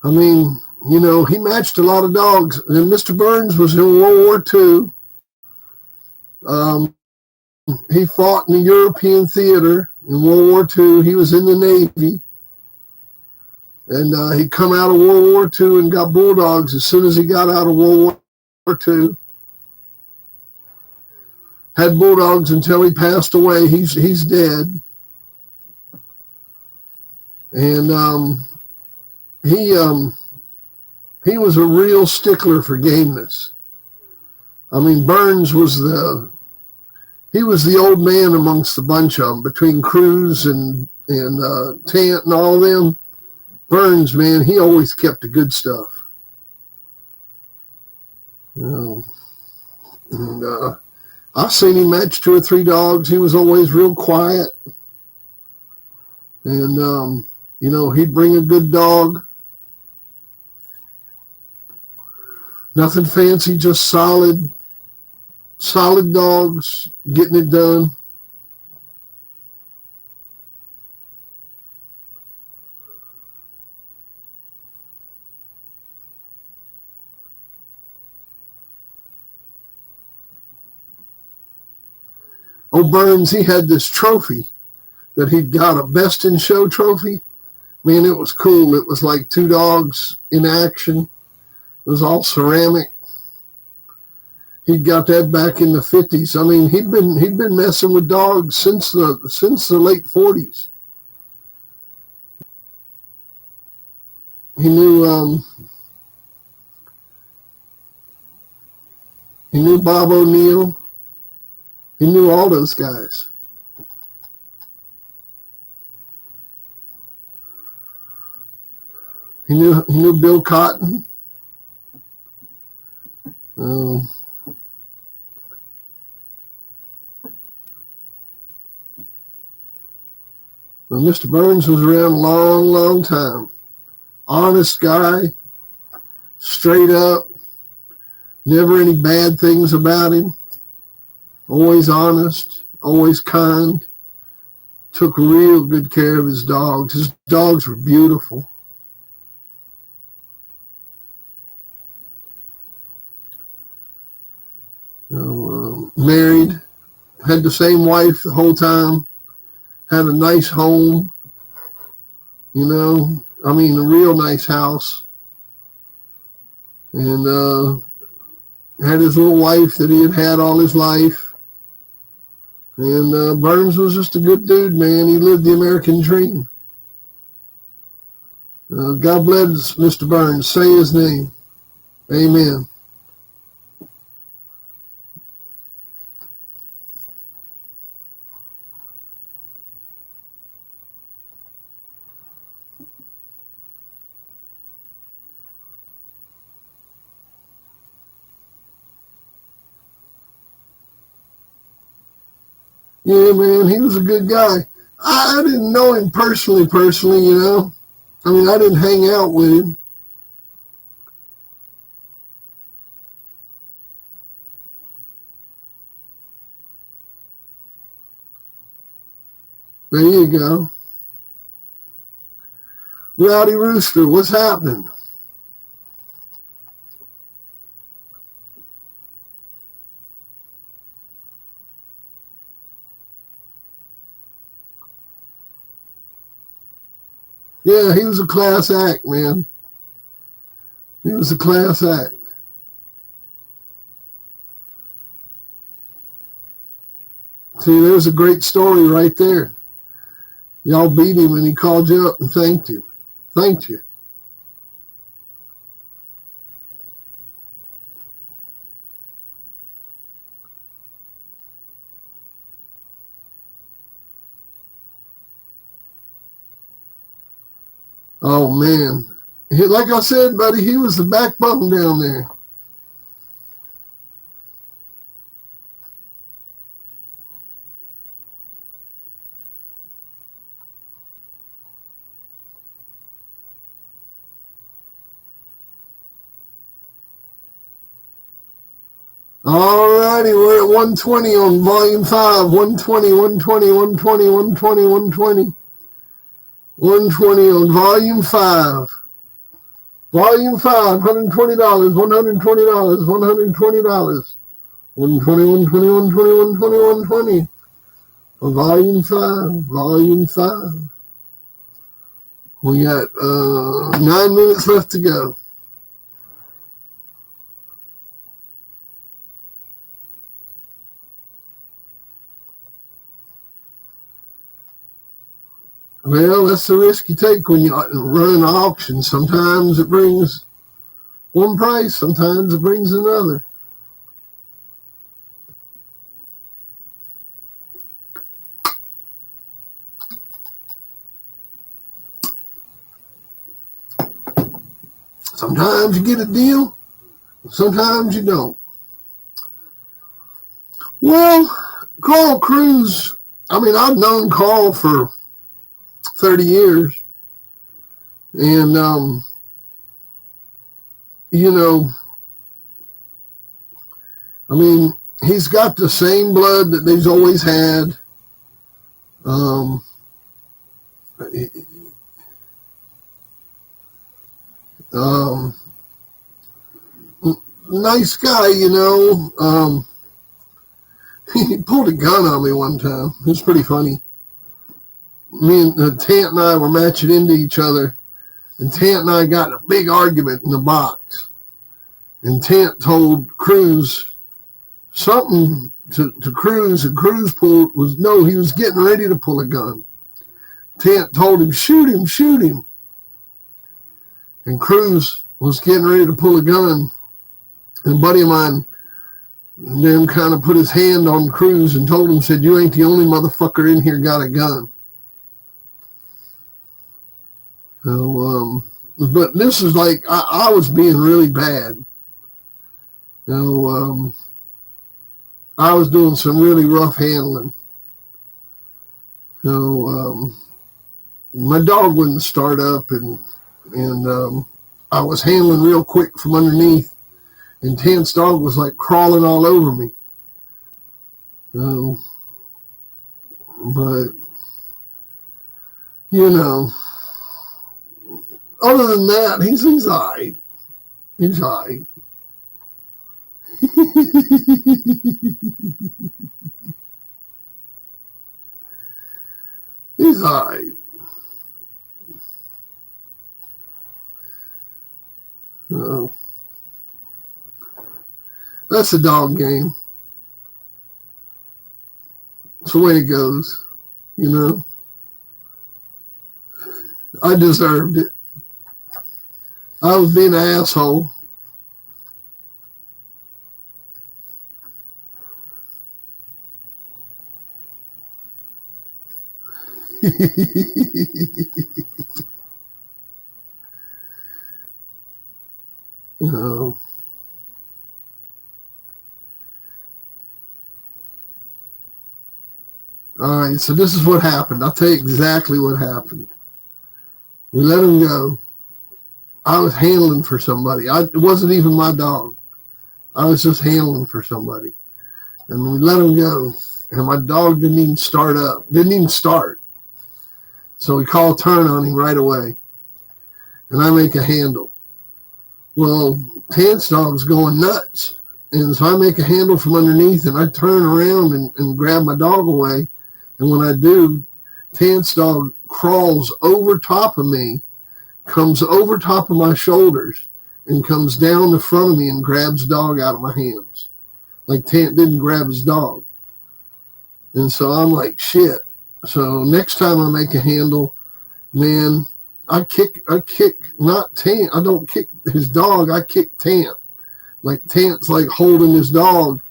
I mean, you know, he matched a lot of dogs. And Mr. Burns was in World War II. He fought in the European theater in World War II. He was in the Navy. And he come out of World War II and got bulldogs as soon as he got out of World War II. Had bulldogs until he passed away. He's dead. And he was a real stickler for gameness. I mean, Burns was the old man amongst the bunch of them, between Cruz and Tant and all of them. Burns, man, he always kept the good stuff. You know, and I've seen him match 2 or 3 dogs. He was always real quiet. And, you know, he'd bring a good dog. Nothing fancy, just solid dogs getting it done. Oh, Burns, he had this trophy that he'd got, a Best in Show trophy. Man, it was cool. It was like 2 dogs in action. It was all ceramic. He got that back in the 50s. I mean, he'd been messing with dogs since the late 40s. He knew Bob O'Neill. He knew all those guys. He knew Bill Cotton. Well, Mr. Burns was around a long, long time. Honest guy, straight up, never any bad things about him. always honest, always kind, took real good care of his dogs. His dogs were beautiful. Married, had the same wife the whole time, had a nice home, a real nice house, and had his little wife that he had all his life. And Burns was just a good dude, man. He lived the American dream. God bless Mr. Burns. Say his name. Amen. Yeah, man, he was a good guy. I didn't know him personally, I didn't hang out with him. There you go. Rowdy Rooster, what's happening? Yeah, he was a class act, man. He was a class act. See, there's a great story right there. Y'all beat him and he called you up and thanked you. Thanked you. Oh, man. Like I said, buddy, he was the backbone down there. All righty, we're at 120 on volume 5. 120, 120, 120, 120, 120. 120 on volume 5. Volume 5, $120, $120, $120. 120, 120, 120, 120, 120. On volume 5, volume 5. We got 9 minutes left to go. Well, that's the risk you take when you run an auction. Sometimes it brings one price, sometimes it brings another. Sometimes you get a deal, sometimes you don't. Well, Carl Cruz, I've known Carl for 30 years. And, he's got the same blood that he's always had. Nice guy, he pulled a gun on me one time. It was pretty funny. Me and Tant and I were matching into each other, and Tant and I got in a big argument in the box. And Tant told Cruz something to Cruz, and Cruz he was getting ready to pull a gun. Tant told him, shoot him, shoot him. And Cruz was getting ready to pull a gun. And a buddy of mine then kind of put his hand on Cruz and told him, said, you ain't the only motherfucker in here got a gun. So, but this is like, I was being really bad. I was doing some really rough handling. My dog wouldn't start up, and I was handling real quick from underneath, and Tant's dog was like crawling all over me. So, but, you know, other than that, he's all right. He's all right. He's all right. So, that's a dog game. That's the way it goes, you know. I deserved it. I was being an asshole. You know. All right, so this is what happened. I'll tell you exactly what happened. We let him go. I was handling for somebody. It wasn't even my dog. I was just handling for somebody. And we let him go. And my dog didn't even start up. Didn't even start. So we call turn on him right away. And I make a handle. Well, Tant's dog's going nuts. And so I make a handle from underneath and I turn around and grab my dog away. And when I do, Tant's dog crawls over top of me, comes over top of my shoulders, and comes down the front of me and grabs dog out of my hands. Like Tant didn't grab his dog. And so I'm like, shit. So next time I make a handle, man, I kick not Tant. I don't kick his dog. I kick Tant. Like Tant's like holding his dog,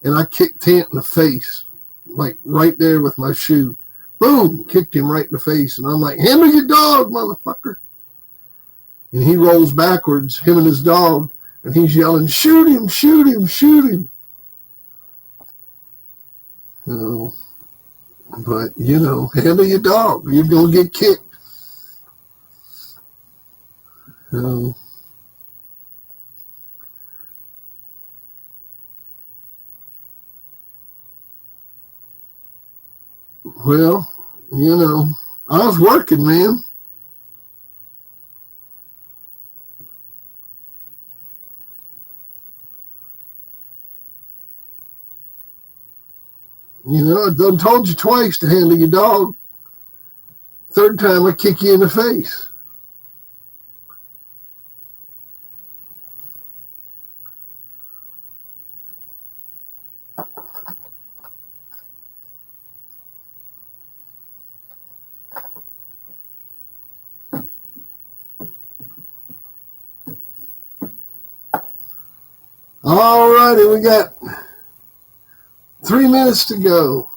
and I kick Tant in the face, like right there with my shoe. Boom, kicked him right in the face. And I'm like, handle your dog, motherfucker. And he rolls backwards, him and his dog, and he's yelling, shoot him, shoot him, shoot him. You know, but, you know, handle your dog. You're going to get kicked. You know. Well, you know, I was working, man. You know, I done told you twice to handle your dog. Third time, I kick you in the face. All righty, we got 3 minutes to go.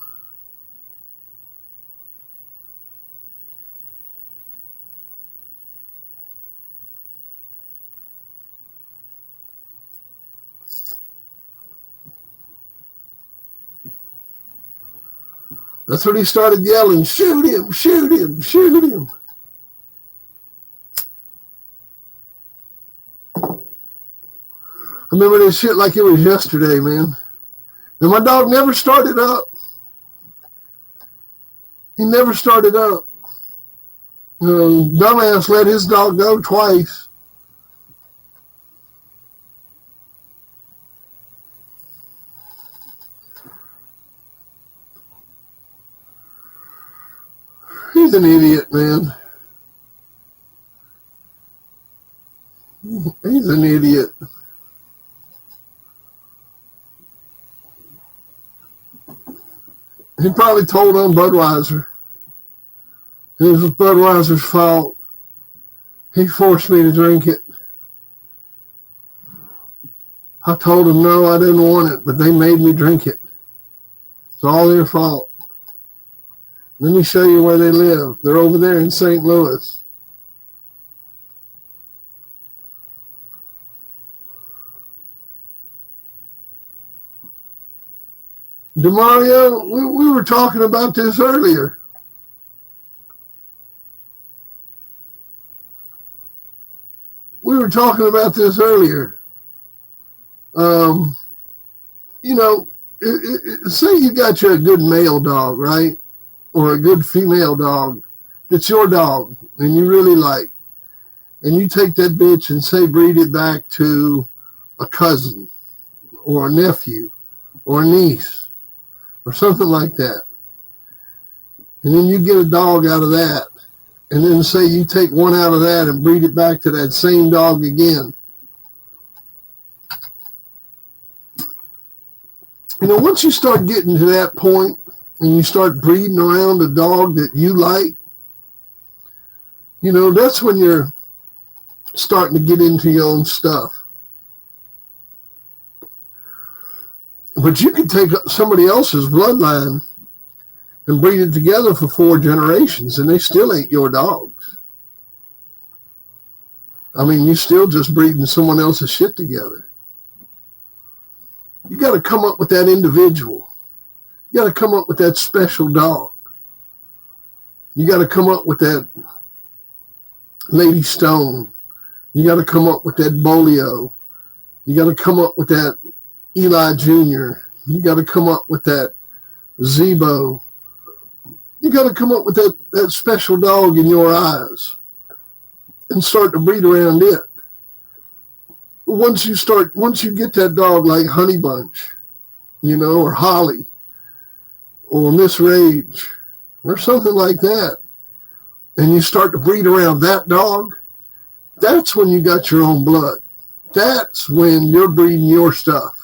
That's when he started yelling, shoot him, shoot him, shoot him. I remember this shit like it was yesterday, man. And my dog never started up. He never started up. Dumbass let his dog go twice. He's an idiot, man. He's an idiot. He probably told on Budweiser. It was Budweiser's fault. He forced me to drink it. I told him no, I didn't want it, but they made me drink it. It's all their fault. Let me show you where they live. They're over there in St. Louis. DeMario, we were talking about this earlier. We were talking about this earlier. You know, say you got you a good male dog, right? Or a good female dog. It's your dog and you really like. And you take that bitch and say breed it back to a cousin or a nephew or a niece or something like that. And then you get a dog out of that. And then say you take one out of that and breed it back to that same dog again. You know, once you start getting to that point and you start breeding around a dog that you like, you know, that's when you're starting to get into your own stuff. But you can take somebody else's bloodline and breed it together for 4 generations, and they still ain't your dogs. I mean, you're still just breeding someone else's shit together. You got to come up with that individual. You got to come up with that special dog. You got to come up with that Lady Stone. You got to come up with that Bolio. You got to come up with that Eli Jr. You got to come up with that Zebo. You got to come up with that special dog in your eyes and start to breed around it. Once you get that dog like Honey Bunch, you know, or Holly, or Miss Rage, or something like that, and you start to breed around that dog, that's when you got your own blood. That's when you're breeding your stuff.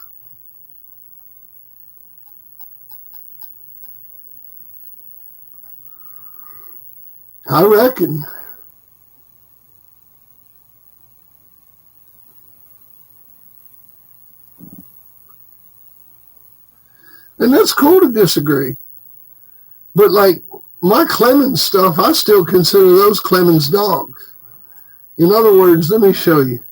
I reckon. And that's cool to disagree. But like my Clemens stuff, I still consider those Clemens dogs. In other words, let me show you.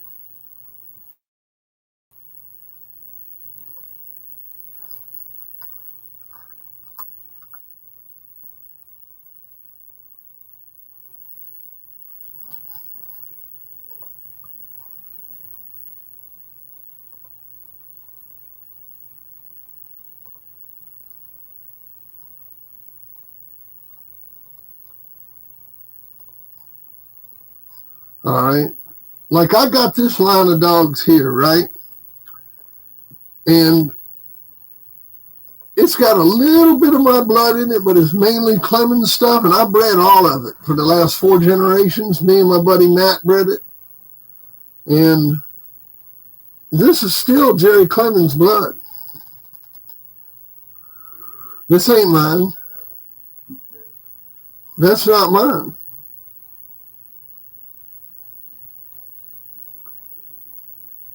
All right. Like I got this line of dogs here, right? And it's got a little bit of my blood in it, but it's mainly Clemens stuff, and I bred all of it for the last 4 generations. Me and my buddy Matt bred it. And this is still Jerry Clemens' blood. This ain't mine. That's not mine.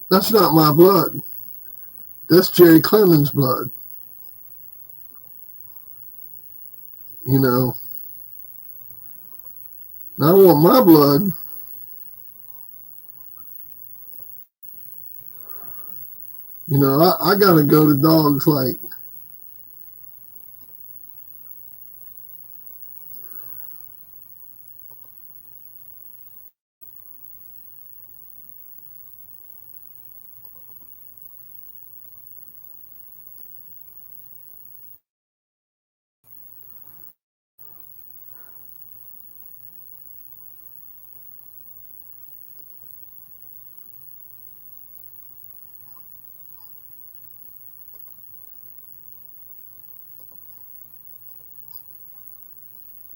That's not my blood. That's Jerry Clemens' blood. You know, I want my blood. You know, I got to go to dogs like,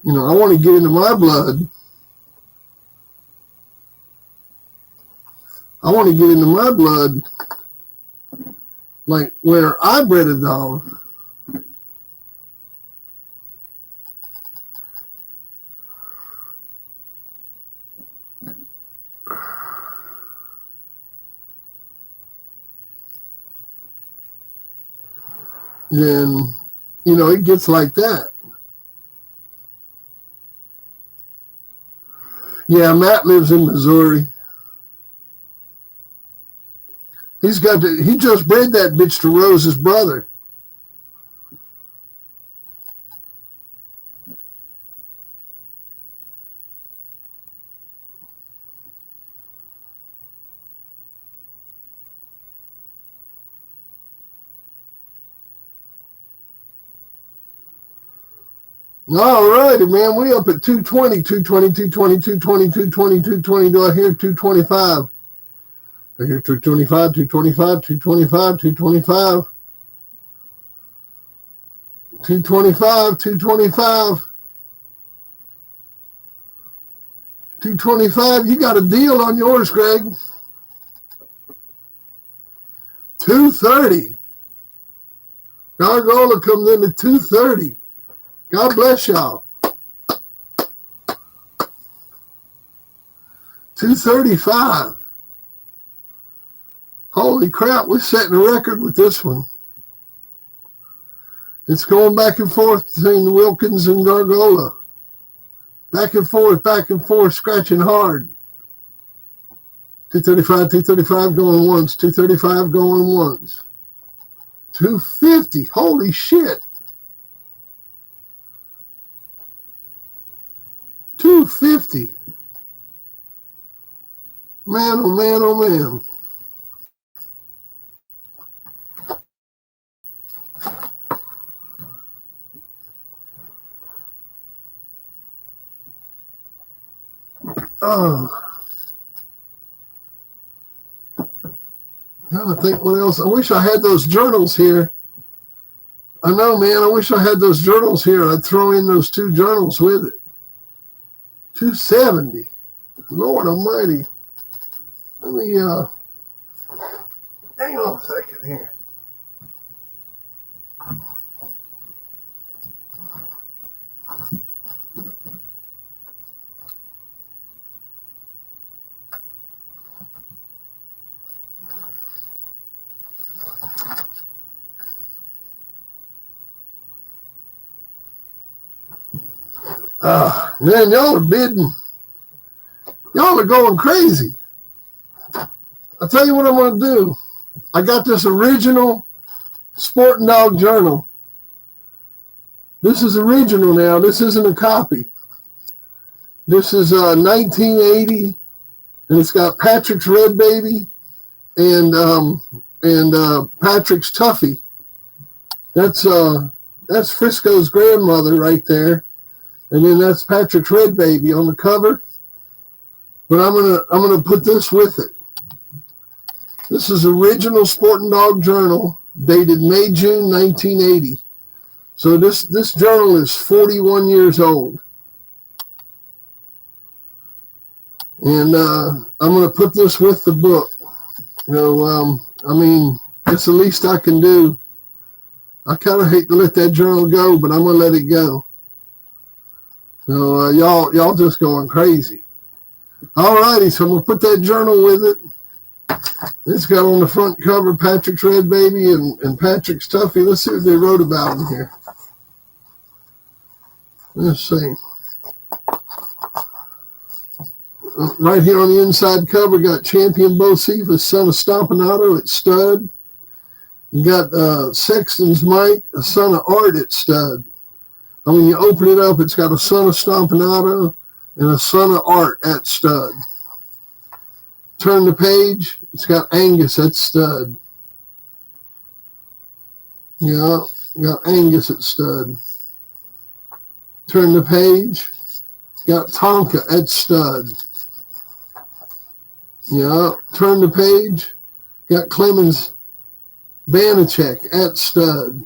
you know, I want to get into my blood. I want to get into my blood like where I bred a dog. Then, you know, it gets like that. Yeah, Matt lives in Missouri. He just bred that bitch to Rose's brother. All righty, man. We up at 220, 220, 220, 220, 220, 220. Do I hear 225? I hear 225, 225, 225, 225. 225, 225. 225. You got a deal on yours, Greg. 230. Gargola comes in at 230. God bless y'all. 235. Holy crap, we're setting a record with this one. It's going back and forth between Wilkins and Gargola. Back and forth, scratching hard. 235, 235 going once, 235 going once. 250, holy shit. 250. Man, oh man, oh man. Trying to think what else. I wish I had those journals here. I know, man. I wish I had those journals here. I'd throw in those 2 journals with it. 270. Lord Almighty. Let me hang on a second here. Man, y'all are bidding. Y'all are going crazy. I'll tell you what I'm going to do. I got this original Sport and Dog Journal. This is original now. This isn't a copy. This is 1980, and it's got Patrick's Red Baby and Patrick's Tuffy. That's Frisco's grandmother right there. And then that's Patrick's Red Baby on the cover. But I'm gonna put this with it. This is original Sport and Dog Journal, dated May, June 1980. So this journal is 41 years old. And I'm gonna put this with the book. You know, I mean, it's the least I can do. I kind of hate to let that journal go, but I'm gonna let it go. So y'all just going crazy. All righty, so I'm going to put that journal with it. It's got on the front cover Patrick's Red Baby and Patrick's Tuffy. Let's see what they wrote about in here. Let's see. Right here on the inside cover, got Champion Bo Cephas, son of Stompanato at stud. You got Sexton's Mike, a son of Art at stud. And when you open it up, it's got a son of Stompanato and a son of Art at stud. Turn the page, it's got Angus at stud. Yeah, got Angus at stud. Turn the page, got Tonka at stud. Yeah, turn the page, got Clemens Banachek at stud.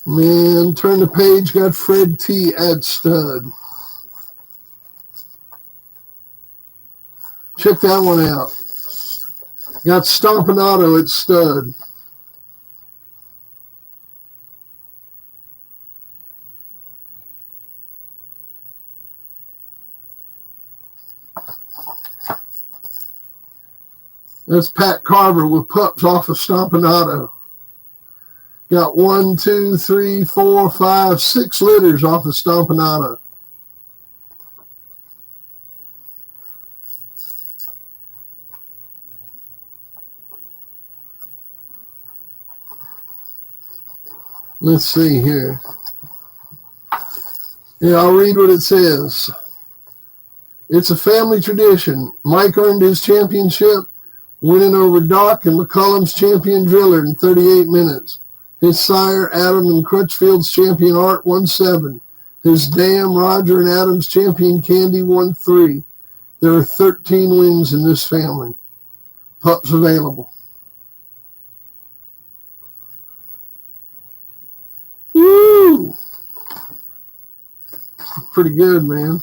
Man, turn the page, got Fred T at stud. Check that one out. Got Stompanato at stud. That's Pat Carver with pups off of Stompanato. Got 1, 2, 3, 4, 5, 6 litters off of Stompanato. Let's see here. Yeah, I'll read what it says. It's a family tradition. Mike earned his championship winning over Doc and McCullum's champion driller in 38 minutes. His sire, Adam and Crutchfield's champion Art, won 7. His dam, Roger and Adam's champion Candy, won 3. There are 13 wins in this family. Pups available. Woo! Pretty good, man.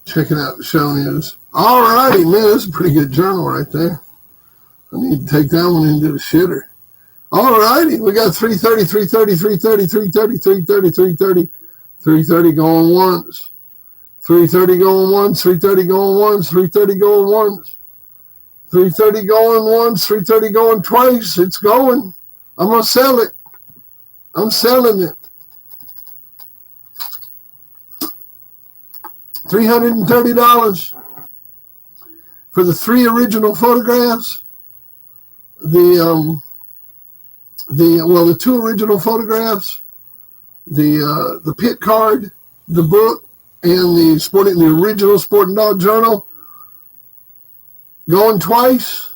Checking out the show news. All righty, man, that's a pretty good journal right there. I need to take that one into the shitter. All righty, we got 330, 330, 330, 330, 330, 330, 330 going once. 330 going once, 330 going once, 330 going once. 330 going once, 330 going twice. It's going. I'm going to sell it. I'm selling it. $330 for the 3 original photographs. The 2 original photographs, the pit card, the book, and the original Sporting Dog Journal. Going twice.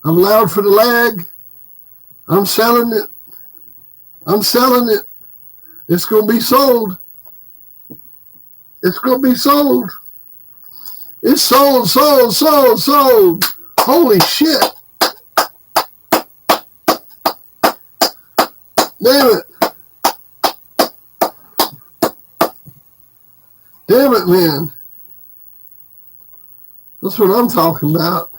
I'm allowed for the lag. I'm selling it. I'm selling it. It's going to be sold. It's going to be sold. It's sold, sold, sold, sold. Holy shit. Damn it. Damn it, man. That's what I'm talking about.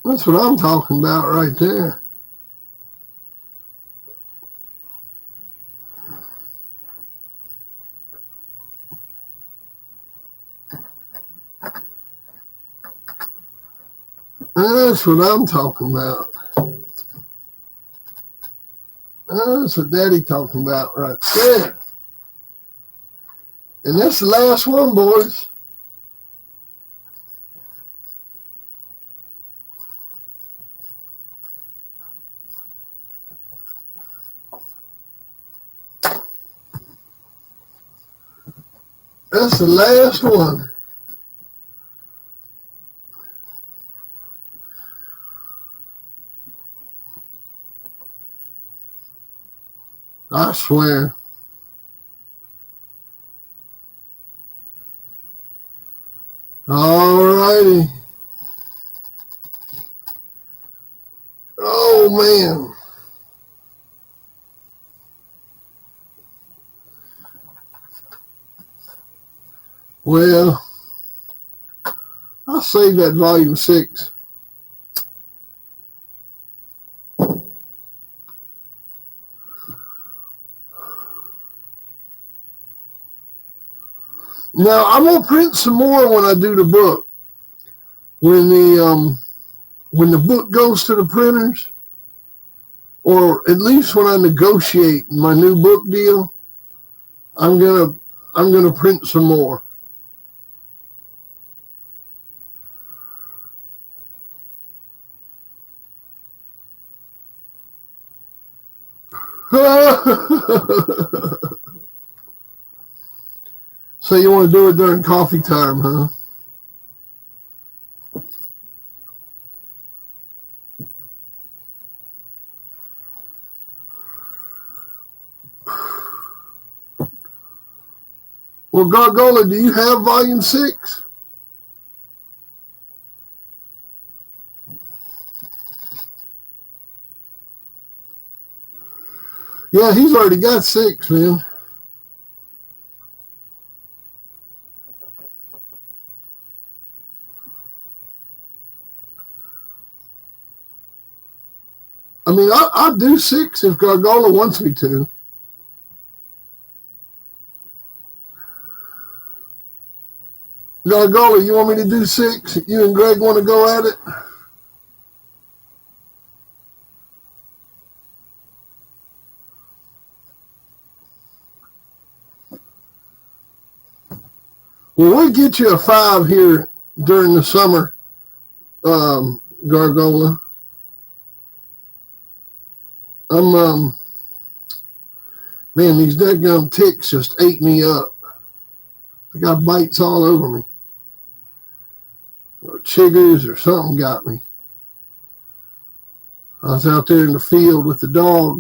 That's what I'm talking about right there. That's what I'm talking about. That's what Daddy talking about right there. And that's the last one, boys. That's the last one. I swear. All righty. Oh, man. Well, I'll save that volume 6. Now, I'm going to print some more when I do the book. When the book goes to the printers, or at least when I negotiate my new book deal, I'm gonna print some more. So you want to do it during coffee time, huh? Well, Gargola, do you have volume 6? Yeah, he's already got 6, man. I mean, I'll do 6 if Gargola wants me to. Gargola, you want me to do 6? You and Greg want to go at it? Well, we'll get you a 5 here during the summer, Gargola. Man, these daggum ticks just ate me up. I got bites all over me. Or chiggers or something got me. I was out there in the field with the dog.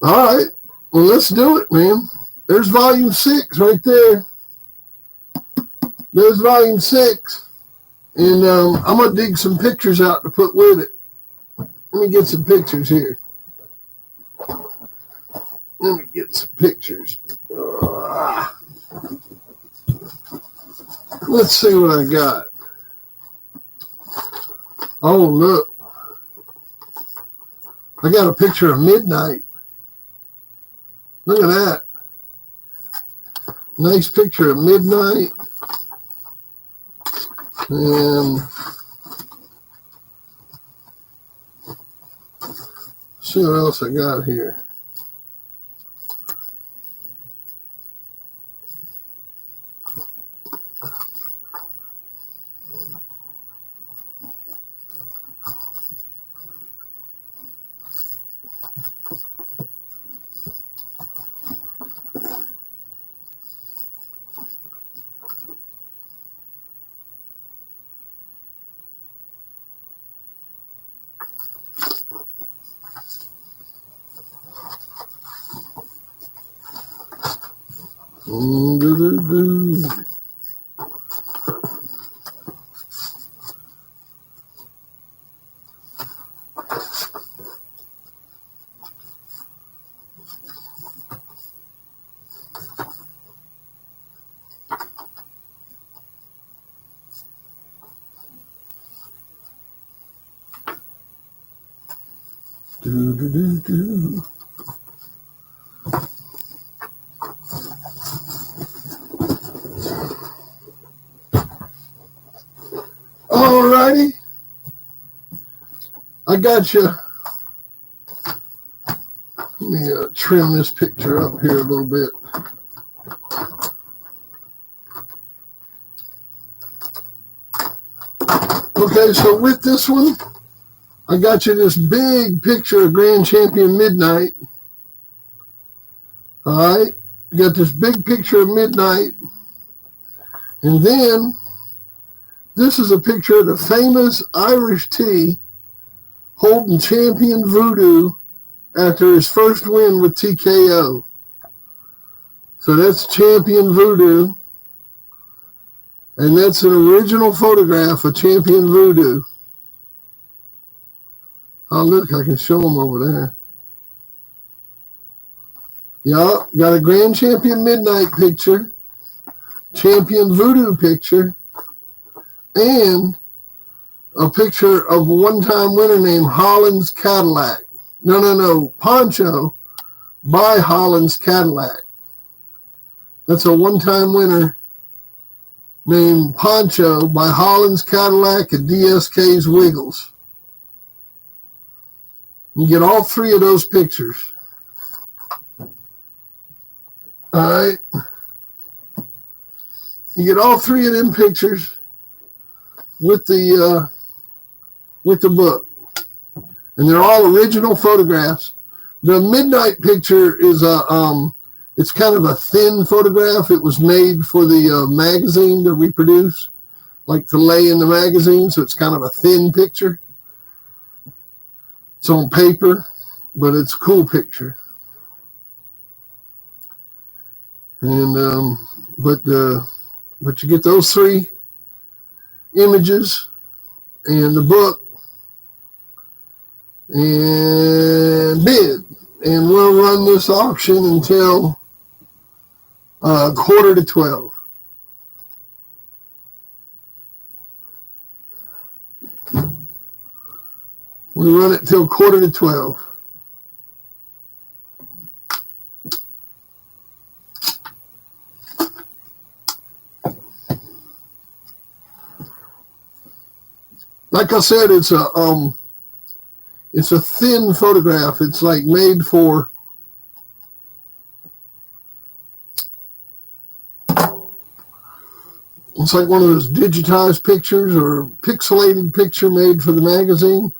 All right. Well, let's do it, man. There's volume 6 right there. There's volume 6. And I'm going to dig some pictures out to put with it. Let me get some pictures here. Let me get some pictures. Let's see what I got. Oh, look. I got a picture of midnight. Look at that. Nice picture of midnight. And see what else I got here. Alrighty. I got you. Let me trim this picture up here a little bit. Okay, so with this one, I got you this big picture of Grand Champion Midnight. All right, you got this big picture of Midnight. And then this is a picture of the famous Irish Tea holding Champion Voodoo after his first win with TKO. So that's Champion Voodoo. And that's an original photograph of Champion Voodoo. Oh, look, I can show them over there. Yeah, got a Grand Champion Midnight picture, Champion Voodoo picture, and a picture of a one-time winner named Holland's Cadillac. No, Poncho by Holland's Cadillac. That's a one-time winner named Poncho by Holland's Cadillac and DSK's Wiggles. You get all 3 of those pictures. All right. You get all 3 of them pictures with the book. And they're all original photographs. The Midnight picture is it's kind of a thin photograph. It was made for the magazine to reproduce, like to lay in the magazine. So it's kind of a thin picture. It's on paper, but it's a cool picture. And but you get those 3 images and the book and bid, and we'll run this auction until 11:45. We run it till 11:45. like I said, it's a thin photograph. It's like made for it's like one of those digitized pictures or pixelated picture made for the magazine.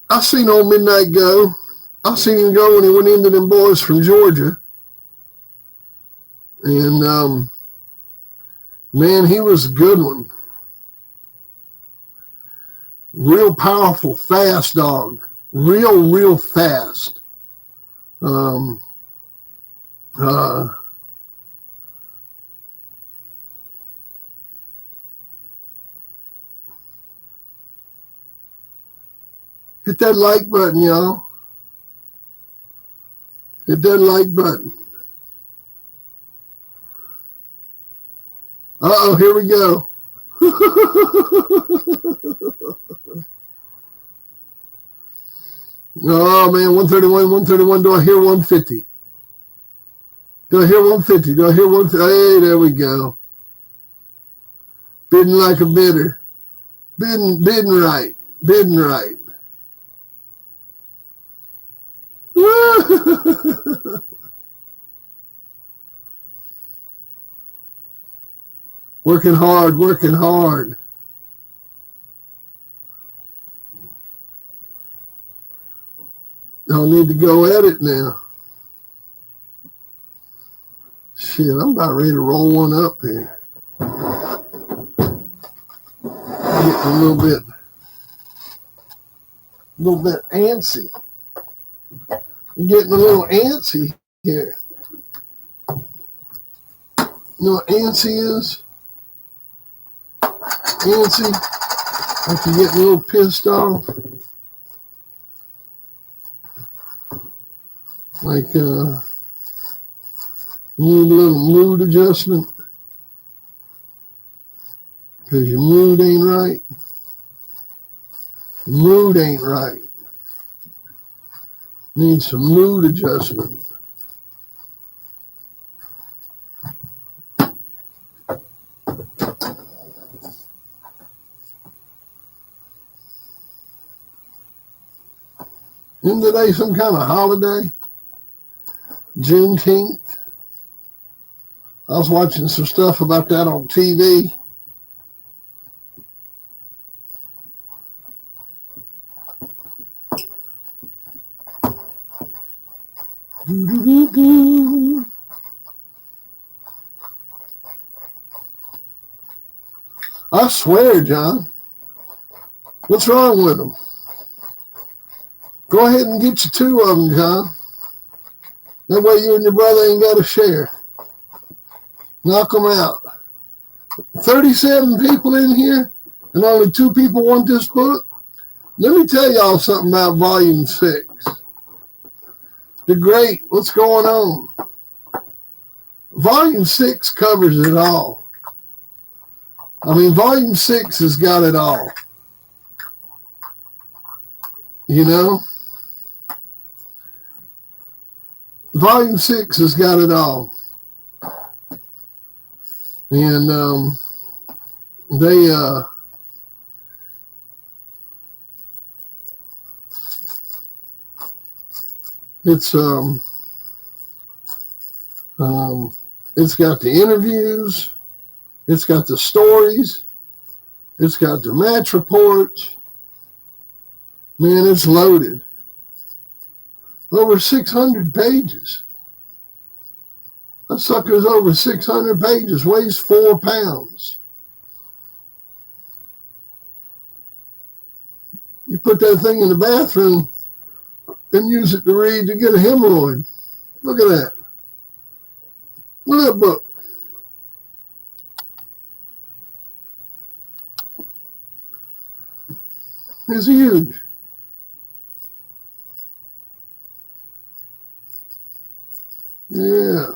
I seen old Midnight go. I seen him go when he went into them boys from Georgia. And, man, he was a good one. Real powerful, fast dog. Real fast. Hit that like button, y'all. Hit that like button. Uh-oh, here we go. Oh, man, 131. Do I hear 150? Do I hear 150? Do I hear 150? Hey, there we go. Bidding like a bidder. Bidding right. Bidding right. Working hard. I'll need to go at it now. Shit, I'm about ready to roll one up here. Getting a little bit antsy. I'm getting a little antsy here. You know what antsy is? Antsy, like you're getting a little pissed off. Like you need a little mood adjustment because your mood ain't right. Mood ain't right. Need some mood adjustment. Isn't today some kind of holiday? Juneteenth. I was watching some stuff about that on TV. I swear, John. What's wrong with them? Go ahead and get you two of them, John. That way you and your brother ain't got to share. Knock them out. 37 people in here, and only 2 people want this book. Let me tell y'all something about Volume 6. The Great, what's going on? Volume 6 covers it all. I mean, Volume 6 has got it all. You know? Volume 6 has got it all. And it's got the interviews, it's got the stories, it's got the match reports. Man, it's loaded. Over 600 pages. That sucker's over 600 pages, weighs 4 pounds. You put that thing in the bathroom and use it to read to get a hemorrhoid. Look at that. Look at that book. It's huge. Yeah.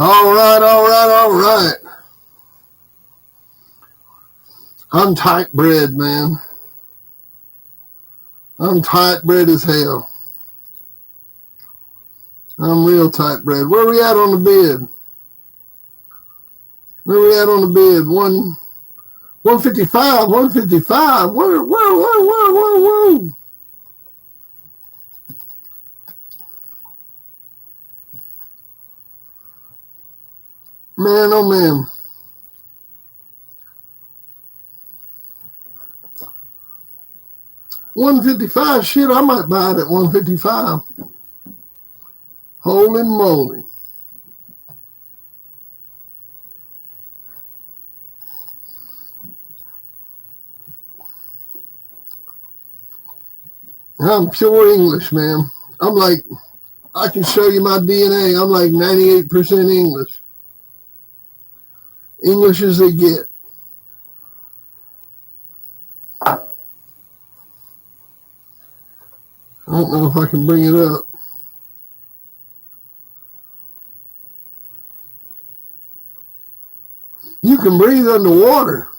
All right, all right, all right. I'm tight bred, man. I'm tight bred as hell. I'm real tight bred. Where we at on the bid? Where we at on the bid? 155, 155. Whoa. Man, oh man. $155, shit, I might buy it at $155. Holy moly. I'm pure English, man. I'm like, I can show you my DNA. I'm like 98% English. English as they get. I don't know if I can bring it up. You can breathe underwater.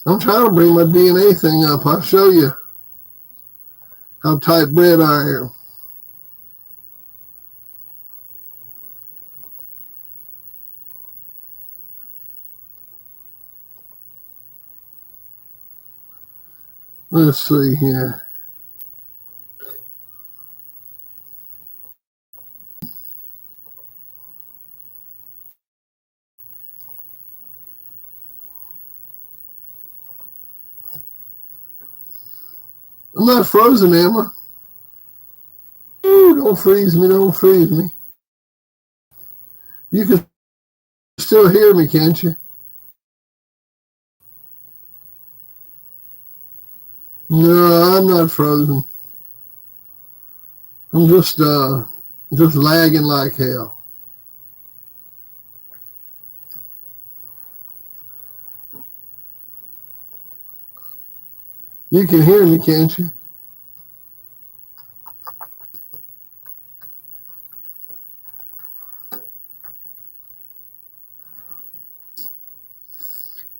I'm trying to bring my DNA thing up. I'll show you how tight bred I am. Let's see here. I'm not frozen, am I? Ooh, don't freeze me, don't freeze me. You can still hear me, can't you? No, I'm not frozen. I'm just lagging like hell. You can hear me, can't you?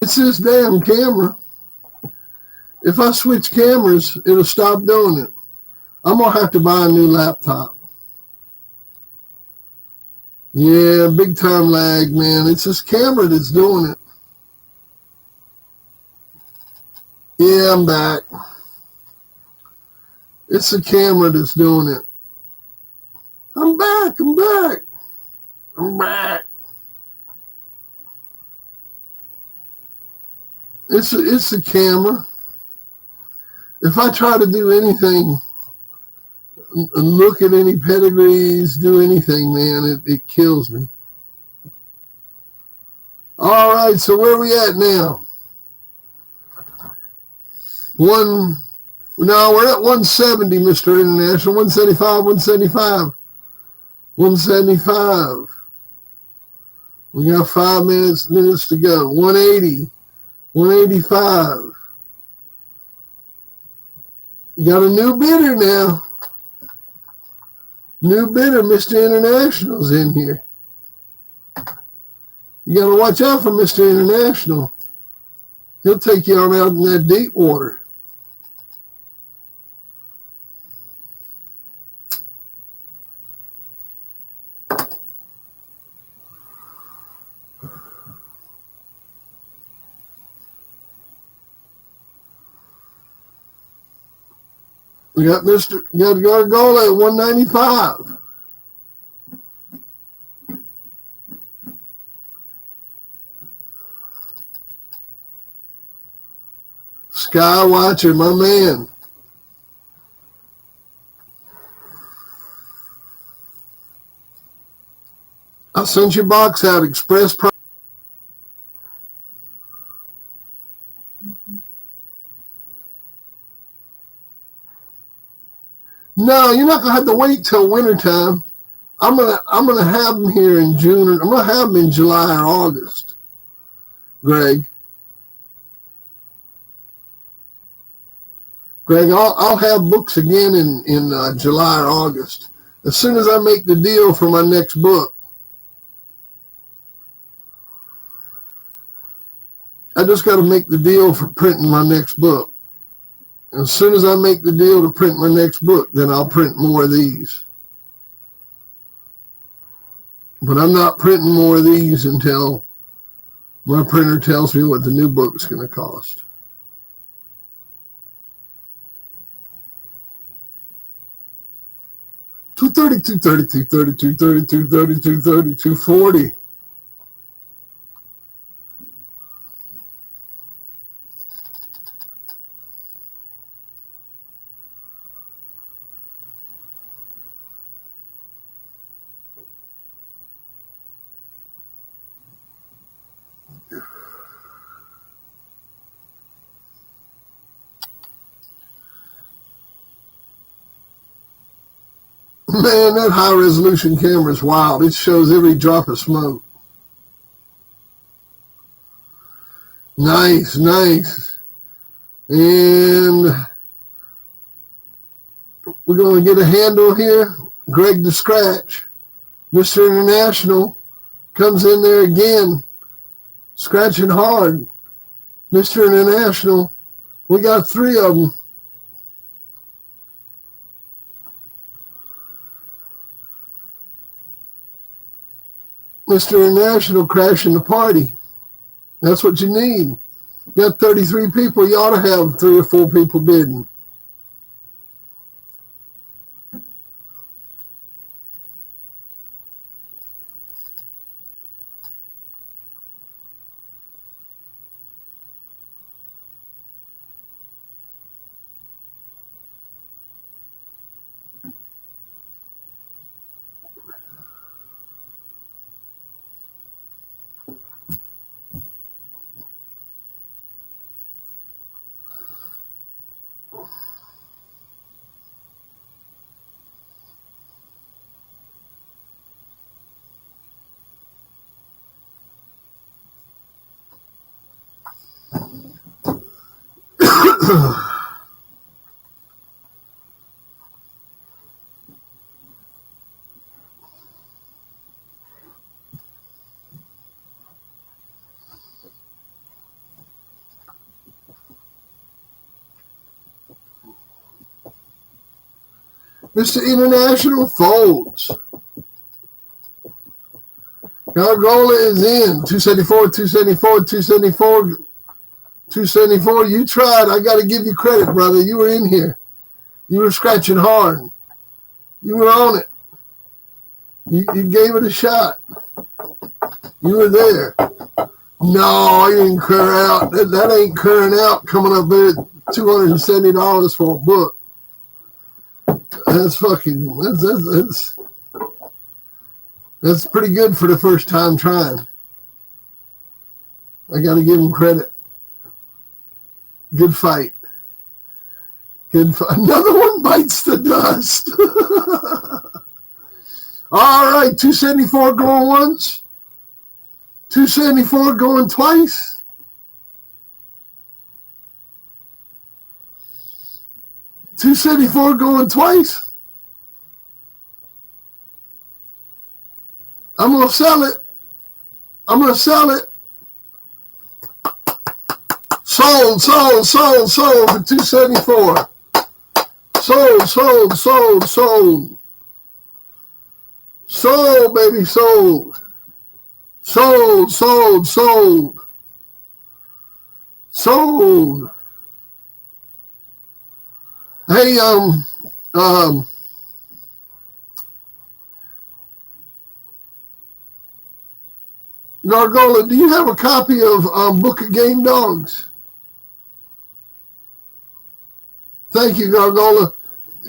It's this damn camera. If I switch cameras, it'll stop doing it. I'm going to have to buy a new laptop. Yeah, big time lag, man. It's this camera that's doing it. Yeah, I'm back. It's the camera that's doing it. I'm back. It's the camera. If I try to do anything, look at any pedigrees, do anything, man, it kills me. All right, so where are we at now? We're at 170, Mr. International. 175, 175. 175. We got 5 minutes to go. 180. 185. You got a new bidder now. New bidder, Mr. International's in here. You got to watch out for Mr. International. He'll take you on out in that deep water. We got Gargola at 195. Skywatcher, my man. I sent your box out, express price. No, you're not gonna have to wait till wintertime. I'm gonna have them here in June, or I'm gonna have them in July or August. Greg, I'll have books again in July or August. As soon as I make the deal for my next book. I just got to make the deal for printing my next book. As soon as I make the deal to print my next book, then I'll print more of these. But I'm not printing more of these until my printer tells me what the new book's going to cost. $230, $230, $230, $230, $230, $230, $240. Man, that high-resolution camera is wild. It shows every drop of smoke. Nice, nice. And we're going to get a handle here. Greg the Scratch. Mr. International comes in there again, scratching hard. Mr. International, we got 3 of them. Mr. International crashing the party. That's what you need. You got 33 people. You ought to have 3 or 4 people bidding. Mr. International folds. Gargola is in. 274, 274, 274, 274. You tried. I got to give you credit, brother. You were in here. You were scratching hard. You were on it. You gave it a shot. You were there. No, you didn't clear out. That ain't clearing out coming up there at $270 for a book. That's fucking, that's pretty good for the first time trying. I got to give him credit. Good fight. Good fight. Another one bites the dust. All right, 274 going once. 274 going twice. 274 going twice. I'm going to sell it. I'm going to sell it. Sold for 274. Sold. Sold, baby, sold. Sold. Hey, Gargola, do you have a copy of Book of Game Dogs? Thank you, Gargola.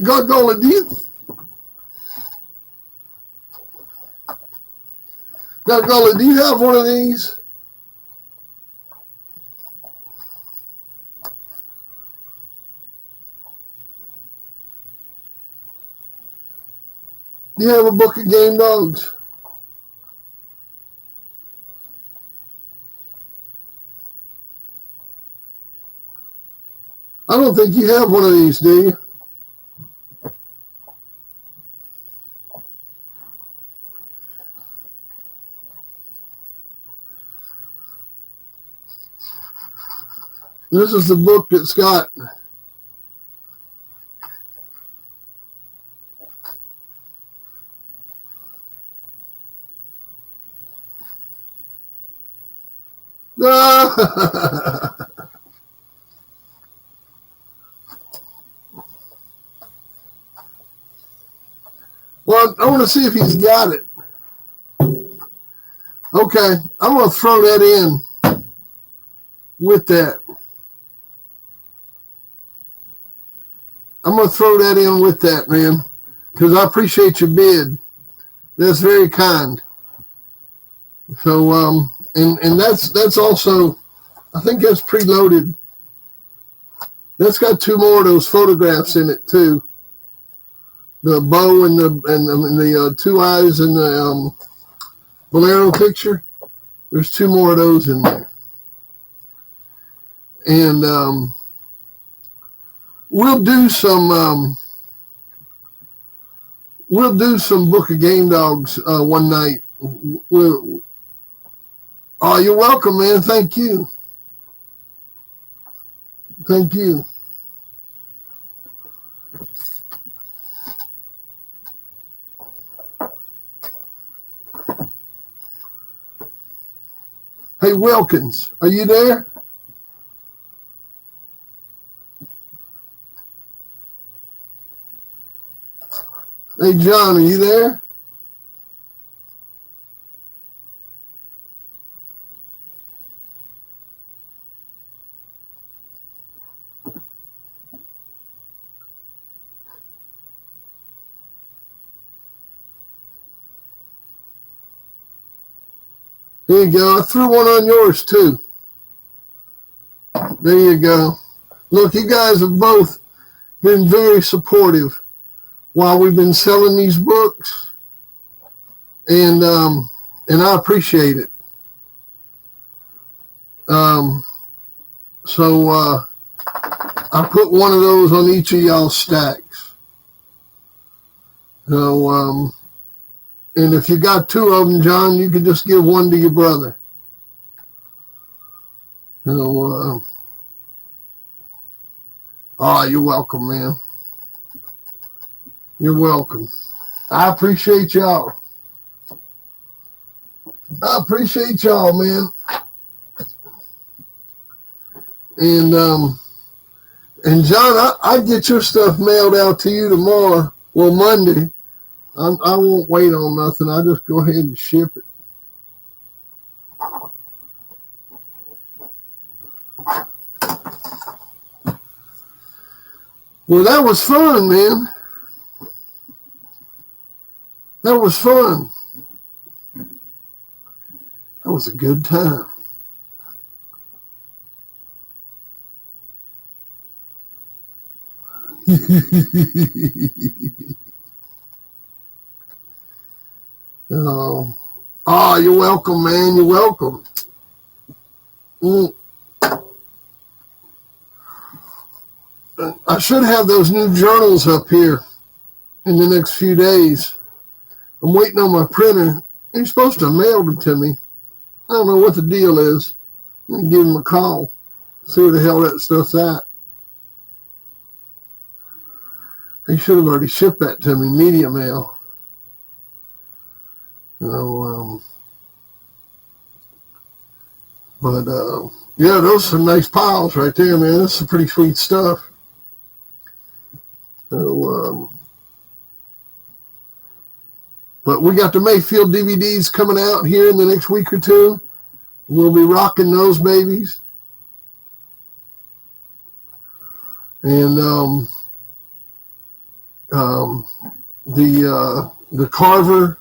Gargola, do you have one of these? Do you have a Book of Game Dogs? I don't think you have one of these, do you? This is the book that's got well, I want to see if he's got it. Okay, I'm going to throw that in with that. I'm going to throw that in with that, man, because I appreciate your bid. That's very kind. So, and that's also, I think that's preloaded. That's got 2 more of those photographs in it too. The bow and the 2 eyes in the Bolero picture. There's 2 more of those in there. And we'll do some Book of Game Dogs one night. Oh, you're welcome, man. Thank you. Thank you. Hey, Wilkins, are you there? Hey, John, are you there? There you go. I threw one on yours, too. There you go. Look, you guys have both been very supportive while we've been selling these books. And I appreciate it. So I put one of those on each of y'all's stacks. So, and if you got 2 of them, John, you can just give one to your brother. So, you're welcome, man. You're welcome. I appreciate y'all. I appreciate y'all, man. And John, I get your stuff mailed out to you tomorrow. Well, Monday. I won't wait on nothing. I'll just go ahead and ship it. Well, that was fun, man. That was fun. That was a good time. You're welcome, man. You're welcome. I should have those new journals up here in the next few days. I'm waiting on my printer. He's supposed to mail them to me. I don't know what the deal is. I'm going to give him a call. See where the hell that stuff's at. He should have already shipped that to me, media mail. Yeah, those are nice piles right there, man. That's some pretty sweet stuff. So, But we got the Mayfield DVDs coming out here in the next week or two. We'll be rocking those babies. And the Carver.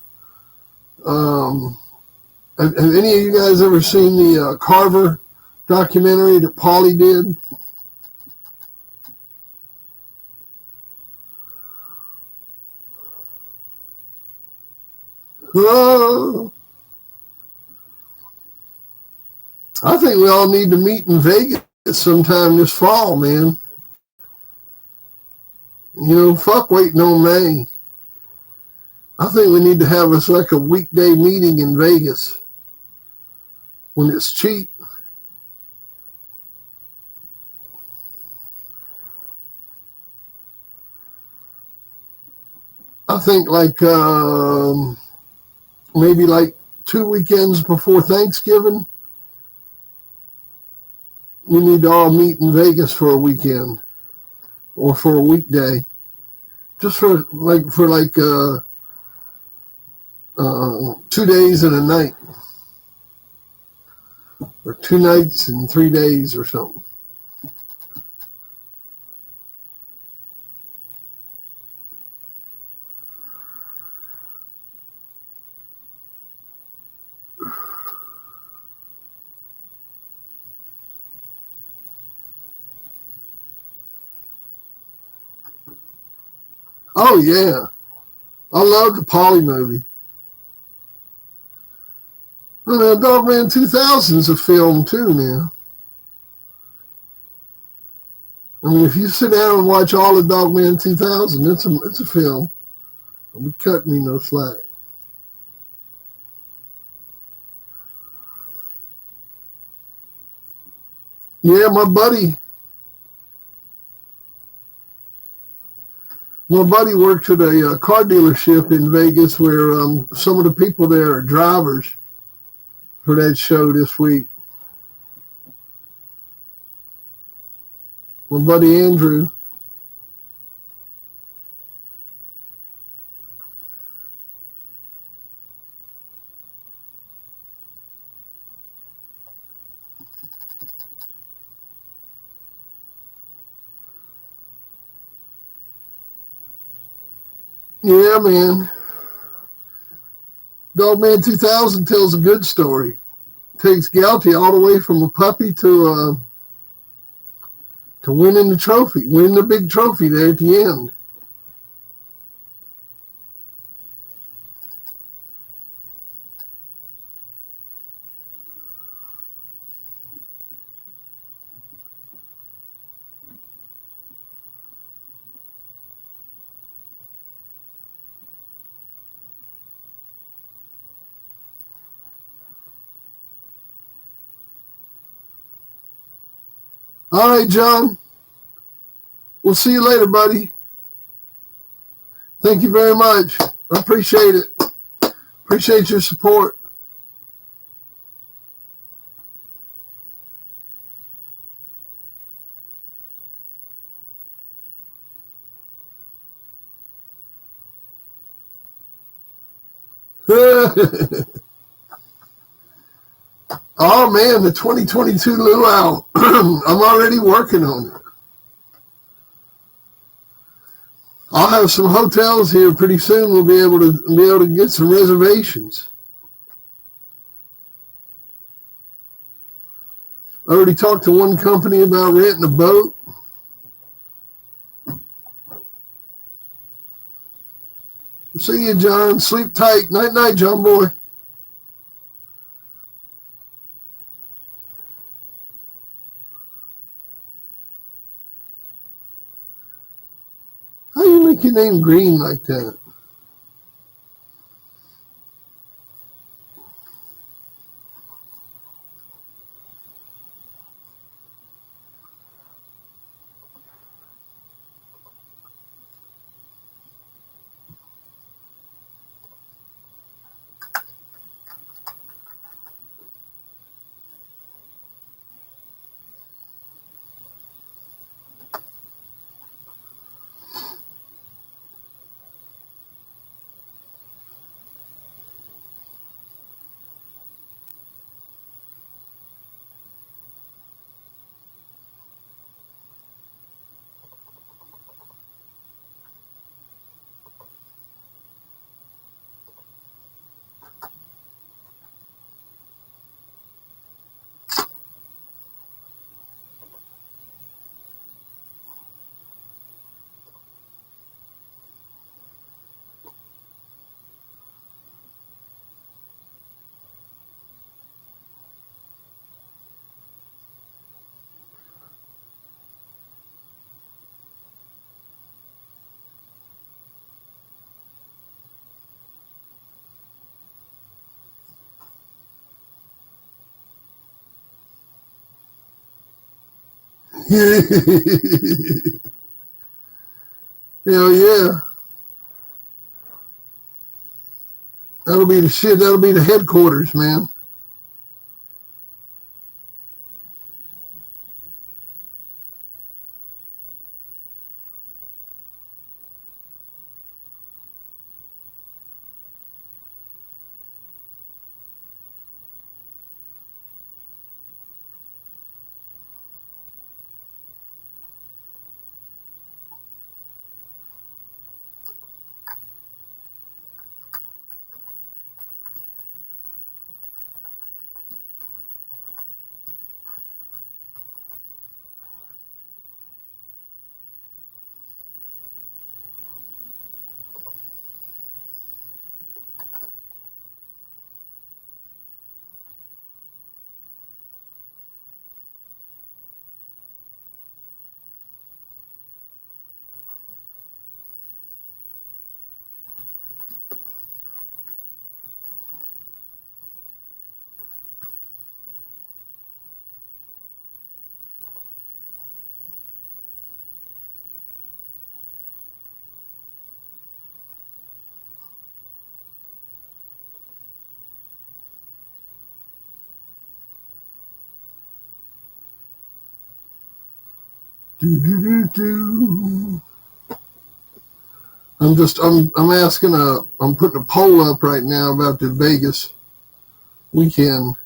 Have any of you guys ever seen the Carver documentary that Paulie did? Oh, I think we all need to meet in Vegas sometime this fall, man. You know, fuck waiting on May. I think we need to have us like a weekday meeting in Vegas when it's cheap. I think like maybe like 2 weekends before Thanksgiving, we need to all meet in Vegas for a weekend or for a weekday, just for 2 days and a night, or 2 nights and 3 days or something. Oh yeah, I love the Paulie movie. Well, now, Dogman 2000 is a film too now. I mean, if you sit down and watch all of Dogman 2000, it's a film. Don't be cutting me no slack. Yeah, my buddy works at a car dealership in Vegas where some of the people there are drivers for that show this week. My buddy Andrew. Yeah, man. Dogman 2000 tells a good story. Takes Gouty all the way from a puppy to winning the trophy, winning the big trophy there at the end. All right, John. We'll see you later, buddy. Thank you very much. I appreciate it. Appreciate your support. Oh, man, the 2022 luau. I'm already working on it. I'll have some hotels here pretty soon. We'll be able to get some reservations. I already talked to one company about renting a boat. See you, John. Sleep tight. Night, night, John boy. How you make your name green like that? Hell yeah. That'll be the shit. That'll be the headquarters, man. Do, do, do, do. I'm asking I'm putting a poll up right now about the Vegas weekend.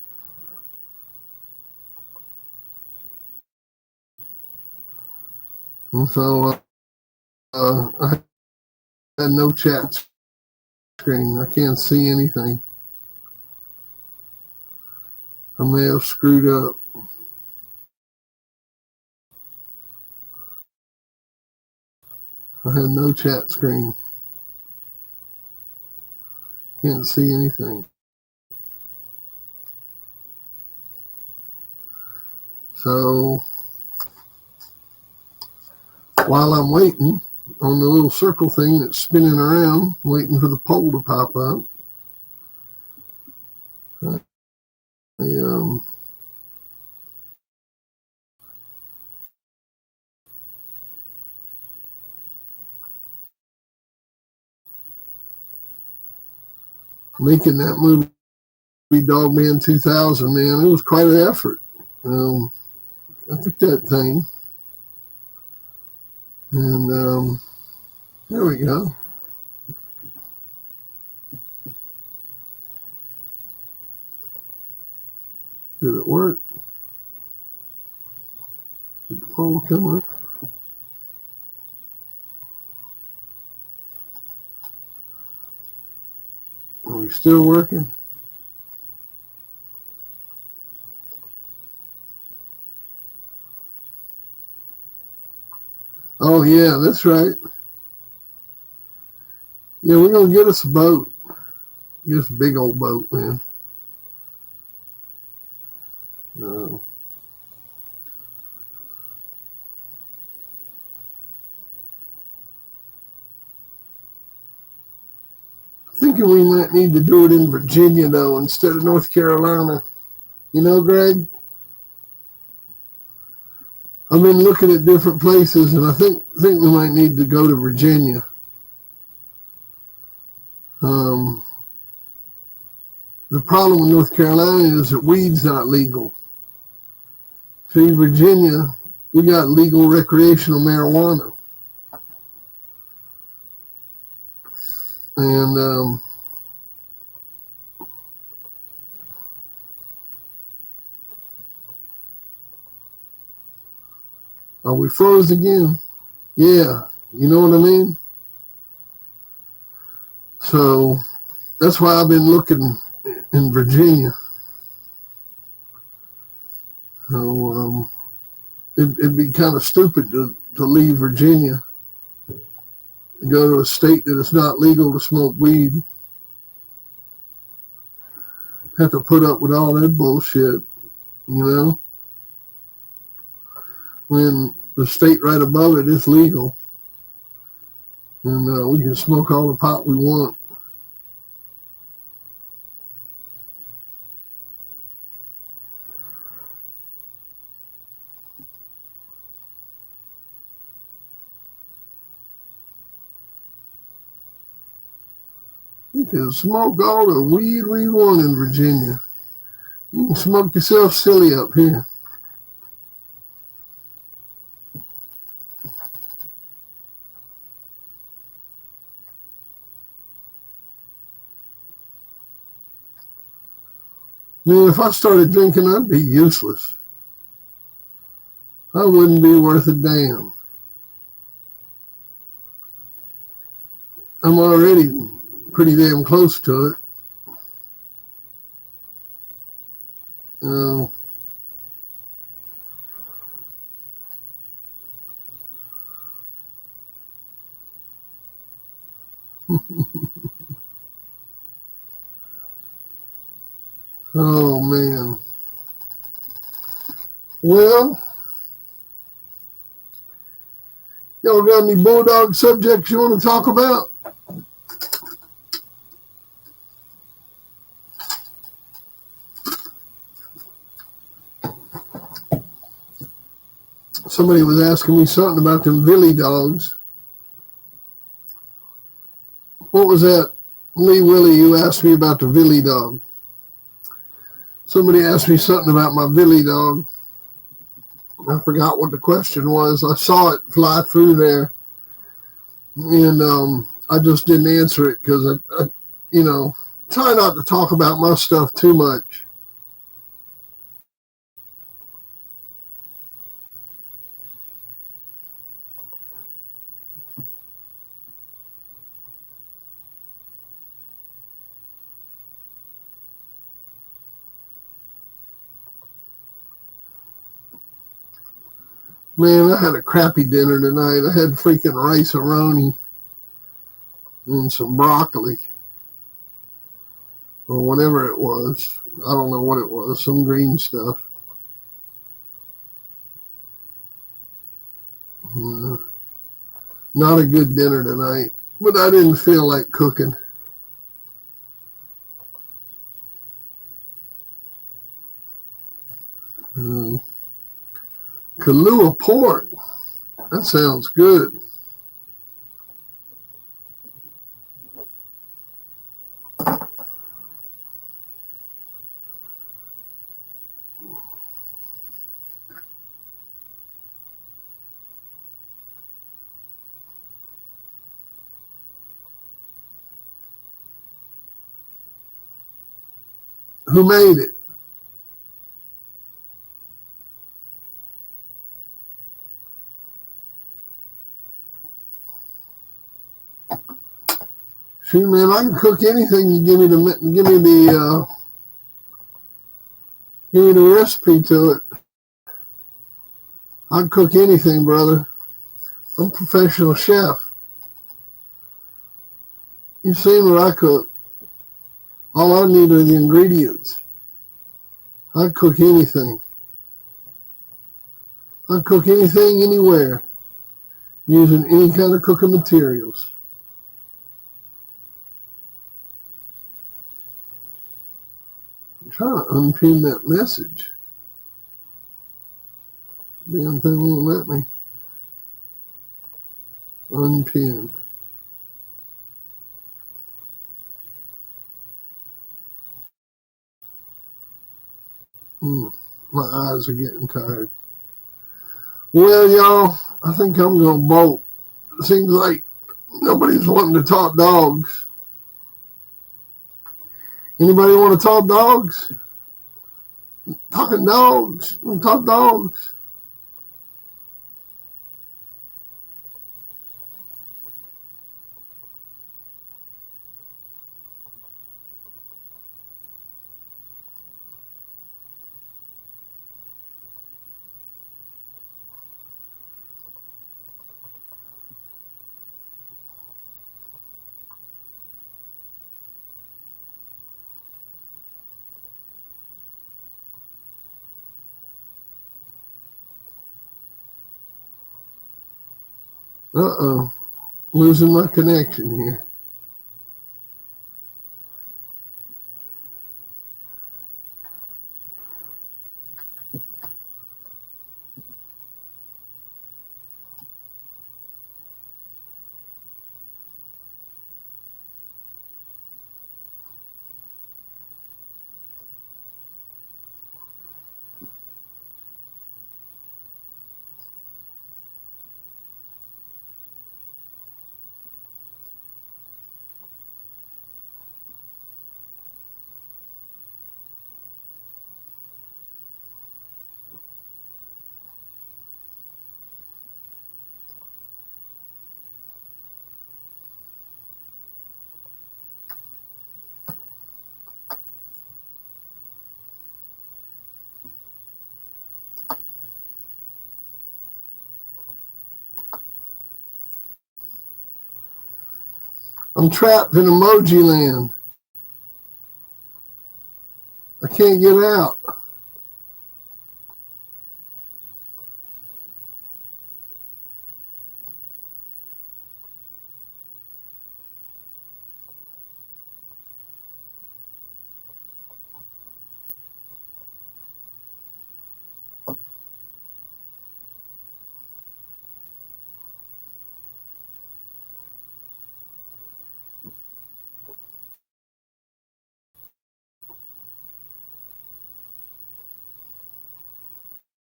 And so I had no chat screen. I can't see anything. I may have screwed up. I had no chat screen. Can't see anything. So while I'm waiting on the little circle thing that's spinning around, waiting for the poll to pop up, making that movie Dogman 2000, man, it was quite an effort. I took that thing, and there we go. Did it work? Did the poll come up? Are we still working? Oh, yeah, that's right. Yeah, we're going to get us a boat. Get us a big old boat, man. Thinking we might need to do it in Virginia, though, instead of North Carolina. You know, Greg? I've been looking at different places, and I think we might need to go to Virginia. The problem with North Carolina is that weed's not legal. See, Virginia, we got legal recreational marijuana. And are we froze again? Yeah, you know what I mean? So that's why I've been looking in Virginia. So it'd be kind of stupid to leave Virginia and go to a state that it's not legal to smoke weed. Have to put up with all that bullshit, you know? When the state right above it is legal. And we can smoke all the pot we want. You can smoke all the weed we want in Virginia. You can smoke yourself silly up here. Man, if I started drinking, I'd be useless. I wouldn't be worth a damn. I'm already pretty damn close to it. Uh, oh, man. Well, y'all got any bulldog subjects you want to talk about? Somebody was asking me something about them Billy dogs. What was that? Lee Willie, you asked me about the Billy dog. Somebody asked me something about my Billy dog. I forgot what the question was. I saw it fly through there, and I just didn't answer it because I try not to talk about my stuff too much. Man, I had a crappy dinner tonight. I had freaking rice-a-roni and some broccoli or whatever it was. I don't know what it was, some green stuff. Not a good dinner tonight, but I didn't feel like cooking. Kahlua pork. That sounds good. Who made it? Shoot, man, I can cook anything. You give me the recipe to it. I can cook anything, brother. I'm a professional chef. You've seen what I cook. All I need are the ingredients. I cook anything. I cook anything, anywhere, using any kind of cooking materials. I'm trying to unpin that message. Damn thing won't let me. Unpin. My eyes are getting tired. Well, y'all, I think I'm going to bolt. It seems like nobody's wanting to talk dogs. Anybody want to talk dogs? Talking dogs. Talk dogs. Uh-oh. Losing my connection here. I'm trapped in emoji land. I can't get out.